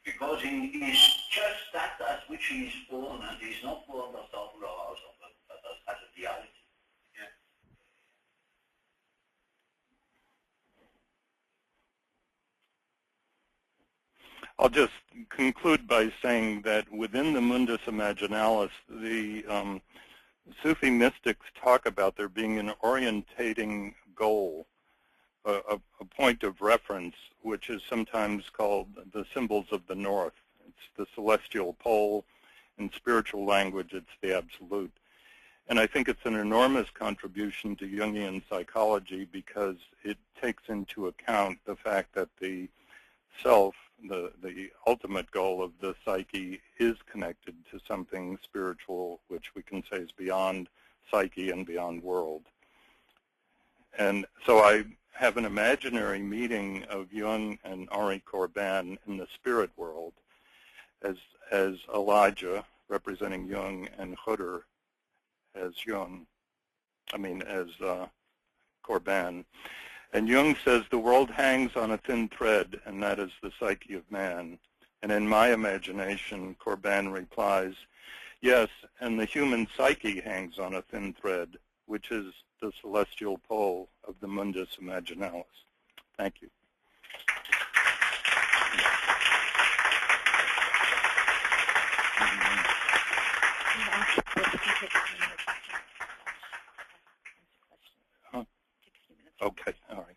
Because he is just that as which he is born, and he is not born as a tabula rasa, but as a reality. Yeah.
I'll just conclude by saying that within the Mundus Imaginalis, the Sufi mystics talk about there being an orientating goal, a point of reference, which is sometimes called the symbols of the north. It's the celestial pole. In spiritual language, it's the absolute. And I think it's an enormous contribution to Jungian psychology because it takes into account the fact that the self, the ultimate goal of the psyche, is connected to something spiritual, which we can say is beyond psyche and beyond world. And so I have an imaginary meeting of Jung and Henri Corbin in the spirit world as Elijah representing Jung and Hutter as Corbin. And Jung says the world hangs on a thin thread, and that is the psyche of man. And in my imagination, Corbin replies, yes, and the human psyche hangs on a thin thread, which is the celestial pole of the Mundus Imaginalis. Thank you. Okay, all right.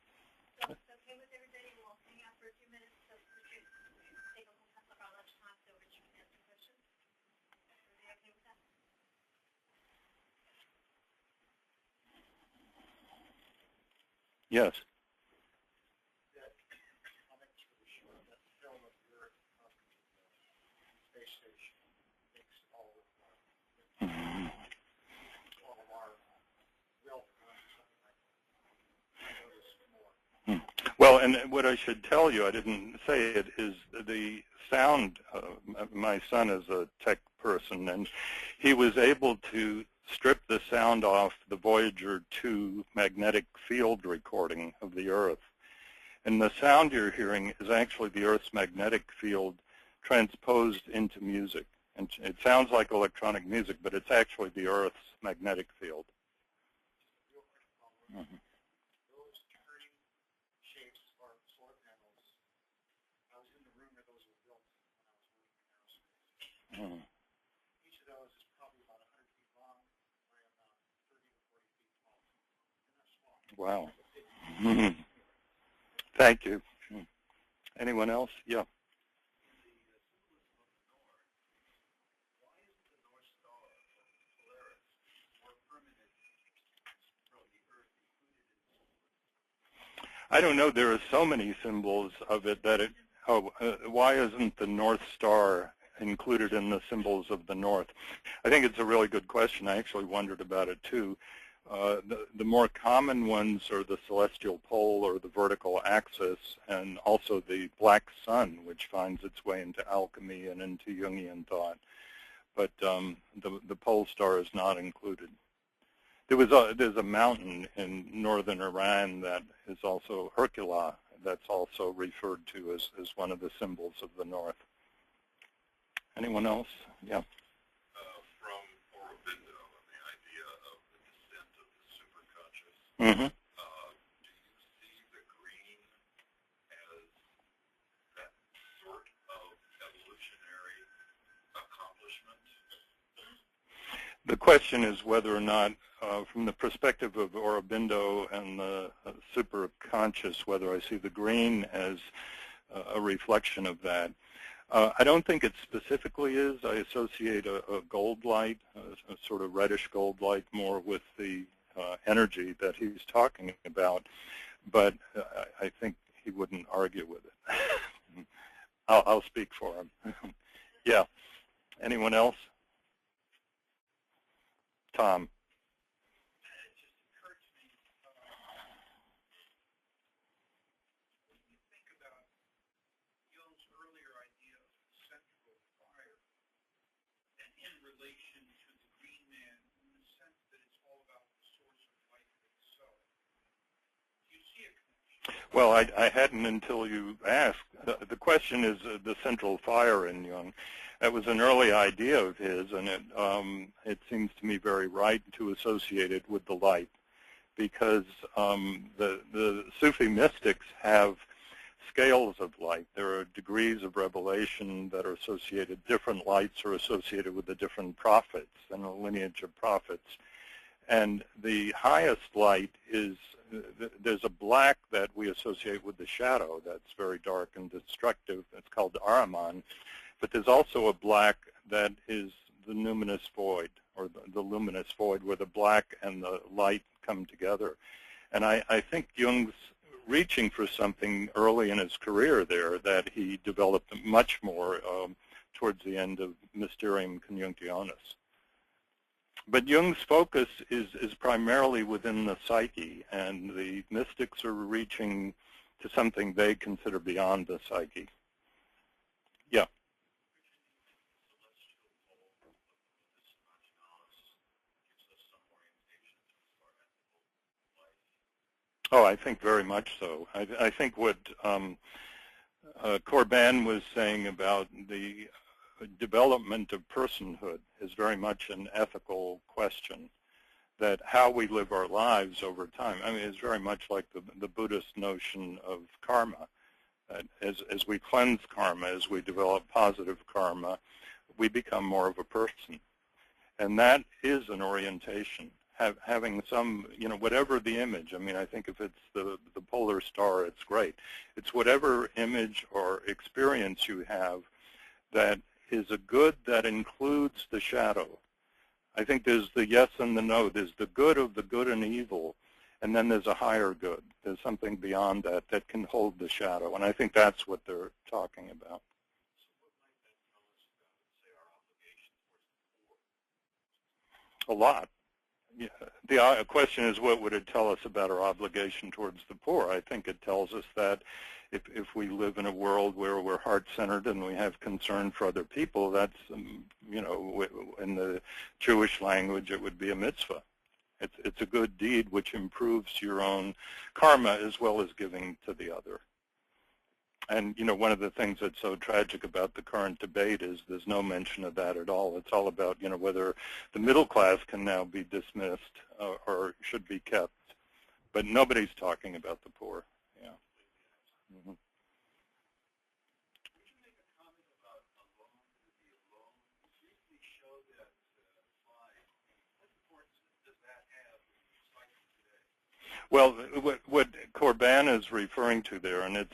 So it's okay with everybody. We'll hang out for a few minutes so Richard can take a couple of our lunch time so Richard can answer questions. Everybody okay with that?
Yes. Well, and what I should tell you, I didn't say it, is the sound. My son is a tech person, and he was able to strip the sound off the Voyager 2 magnetic field recording of the Earth. And the sound you're hearing is actually the Earth's magnetic field transposed into music. And it sounds like electronic music, but it's actually the Earth's magnetic field. Mm-hmm.
Each of those is probably about 100 feet long, by about 30 to 40 feet tall. They're not small.
Wow. Thank you. Anyone else? Yeah. I don't know. There are so many symbols of it that it. Oh, why isn't the North Star included in the symbols of the North? I think it's a really good question. I actually wondered about it too. The more common ones are the celestial pole or the vertical axis, and also the black sun, which finds its way into alchemy and into Jungian thought. But the pole star is not included. There's a mountain in northern Iran that is also Hercula, that's also referred to as one of the symbols of the North. Anyone else? Yeah.
From Aurobindo and the idea of the descent of the superconscious,
Mm-hmm.
do you see the green as that sort of evolutionary accomplishment?
The question is whether or not, from the perspective of Aurobindo and the superconscious, whether I see the green as a reflection of that. I don't think it specifically is. I associate a gold light, a sort of reddish gold light, more with the energy that he's talking about, but I think he wouldn't argue with it. I'll speak for him. Yeah. Anyone else? Tom.
It just occurred to me, when you think about Jung's earlier idea of central fire, and in relation to the green man, in the sense that it's all about the source of life itself, do you see a connection?
Well, I hadn't until you asked. The question is the central fire in Jung. That was an early idea of his, and it seems to me very right to associate it with the light, because the Sufi mystics have scales of light. There are degrees of revelation that are associated. Different lights are associated with the different prophets and a lineage of prophets. And the highest light is, there's a black that we associate with the shadow that's very dark and destructive. It's called Ahriman. But there's also a black that is the numinous void, or the luminous void, where the black and the light come together. And I think Jung's reaching for something early in his career there that he developed much more towards the end of Mysterium Conjunctionis. But Jung's focus is primarily within the psyche, and the mystics are reaching to something they consider beyond the psyche. Yeah. Oh, I think very much so. I think what Corban was saying about the development of personhood is very much an ethical question, that how we live our lives over time, I mean, it's very much like the Buddhist notion of karma. That as we cleanse karma, as we develop positive karma, we become more of a person. And that is an orientation. Having some, whatever the image. I mean, I think if it's the polar star, it's great. It's whatever image or experience you have that is a good that includes the shadow. I think there's the yes and the no. There's the good of the good and evil, and then there's a higher good. There's something beyond that that can hold the shadow, and I think that's what they're talking about. A lot. Yeah. The question is, what would it tell us about our obligation towards the poor? I think it tells us that if we live in a world where we're heart-centered and we have concern for other people, that's, in the Jewish language, it would be a mitzvah. It's a good deed which improves your own karma as well as giving to the other. And, one of the things that's so tragic about the current debate is there's no mention of that at all. It's all about, whether the middle class can now be dismissed or should be kept. But nobody's talking about the poor. Yeah. Mm-hmm.
Would you make a comment about alone to be alone? You briefly showed that slide. What importance does that have in psyche today?
Well, what Corban is referring to there, and it's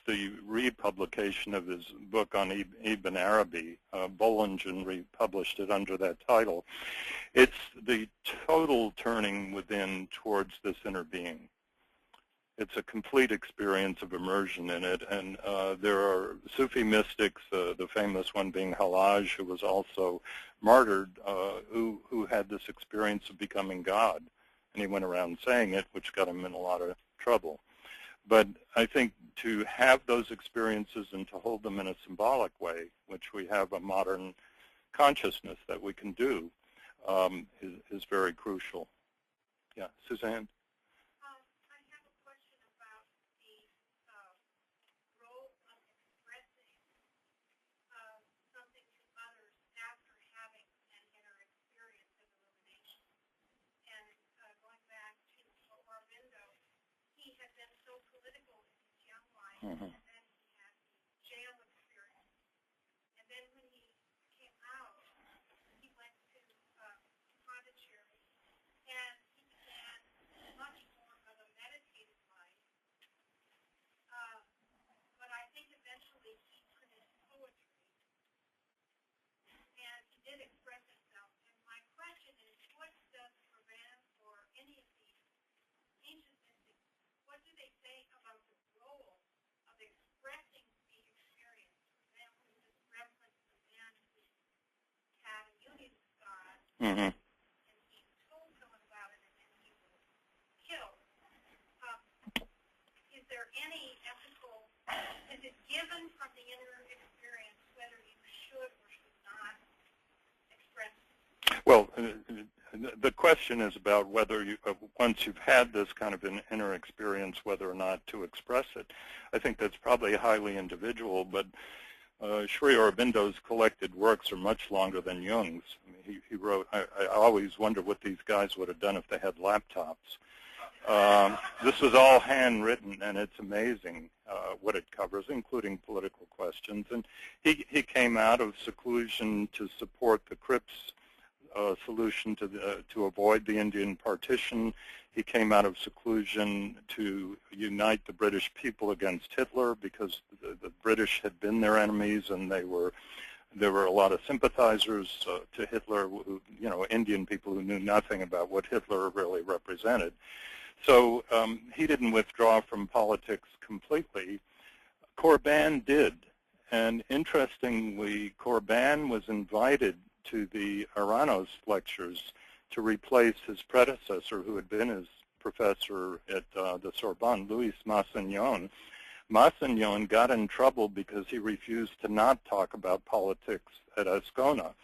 the republication of his book on Ibn Arabi. Bollingen republished it under that title. It's the total turning within towards this inner being. It's a complete experience of immersion in it, and there are Sufi mystics, the famous one being Hallaj, who was also martyred, who had this experience of becoming God, and he went around saying it, which got him in a lot of trouble. But I think to have those experiences and to hold them in a symbolic way, which we have a modern consciousness that we can do, is very crucial. Yeah, Suzanne?
And then he had the jail experience. And then when he came out, he went to Pondicherry, and he began much more of a meditative life. But I think eventually he put his poetry, and he did express himself. And my question is, what does Corban or any of these ancient mystics, what do they say about the role of expressing the experience? For example, this reference to the man who had a union with God, and he told someone about it, and then he was killed. Is there any ethical, is it given from the inner experience whether you should or should not express it?
Well, the question is about whether you, once you've had this kind of an inner experience, whether or not to express it. I think that's probably highly individual, but Sri Aurobindo's collected works are much longer than Jung's. I mean, he wrote, I always wonder what these guys would have done if they had laptops. This was all handwritten, and it's amazing what it covers, including political questions. And he came out of seclusion to support the Crips' solution to avoid the Indian partition. He came out of seclusion to unite the British people against Hitler because the British had been their enemies, and there were a lot of sympathizers to Hitler, who, Indian people who knew nothing about what Hitler really represented. So he didn't withdraw from politics completely. Corban did. And interestingly, Corban was invited to the Aranos lectures to replace his predecessor, who had been his professor at the Sorbonne, Louis Massignon. Massignon got in trouble because he refused to not talk about politics at Ascona.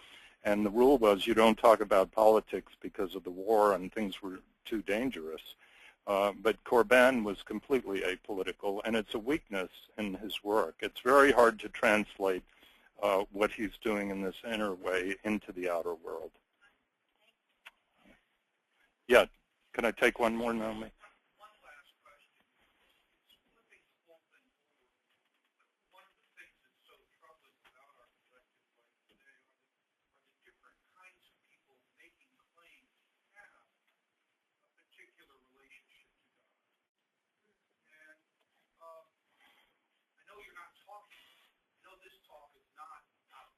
And the rule was you don't talk about politics because of the war and things were too dangerous. But Corban was completely apolitical, and it's a weakness in his work. It's very hard to translate what he's doing in this inner way into the outer world. Yeah, can I take one more, Naomi?
One last question. It's flipping the whole thing over. But one of the things that's so troubling about our collective life today are the different kinds of people making claims to have a particular relationship to God. And I know you're not talking, I know this talk is not about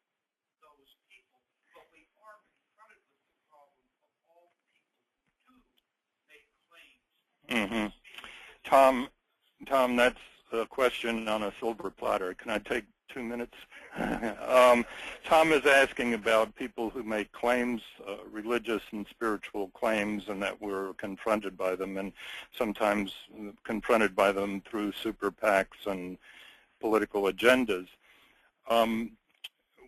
those people, but we are confronted with the problem of all people who do make claims.
Tom, that's a question on a silver platter. Can I take 2 minutes? Tom is asking about people who make claims, religious and spiritual claims, and that we're confronted by them, and sometimes confronted by them through super PACs and political agendas.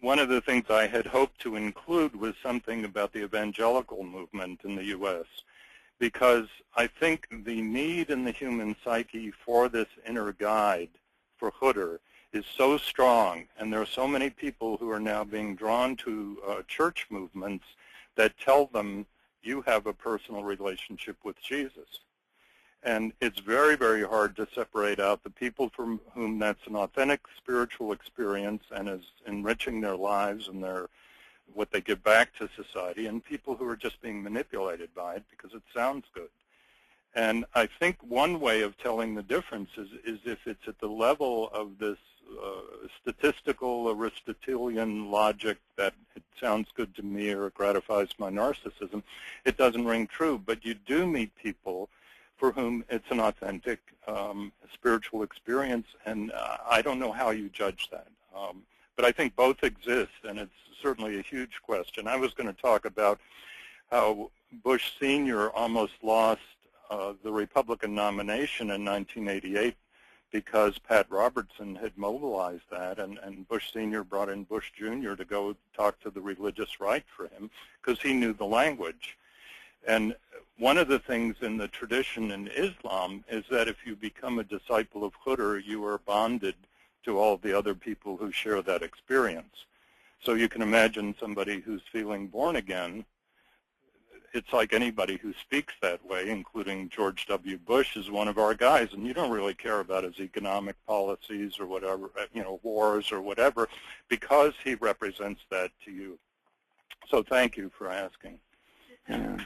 One of the things I had hoped to include was something about the evangelical movement in the U.S., because I think the need in the human psyche for this inner guide for Hutter is so strong, and there are so many people who are now being drawn to church movements that tell them you have a personal relationship with Jesus. And it's very, very hard to separate out the people from whom that's an authentic spiritual experience and is enriching their lives and what they give back to society, and people who are just being manipulated by it because it sounds good. And I think one way of telling the difference is if it's at the level of this statistical Aristotelian logic that it sounds good to me or it gratifies my narcissism, it doesn't ring true. But you do meet people for whom it's an authentic spiritual experience, and I don't know how you judge that. But I think both exist, and it's certainly a huge question. I was going to talk about how Bush Sr. almost lost the Republican nomination in 1988 because Pat Robertson had mobilized that, and Bush Sr. brought in Bush Jr. to go talk to the religious right for him because he knew the language. And one of the things in the tradition in Islam is that if you become a disciple of Khudr, you are bonded to all the other people who share that experience. So you can imagine somebody who's feeling born again. It's like anybody who speaks that way, including George W. Bush is one of our guys, and you don't really care about his economic policies or whatever, wars or whatever, because he represents that to you. So thank you for asking. Yeah.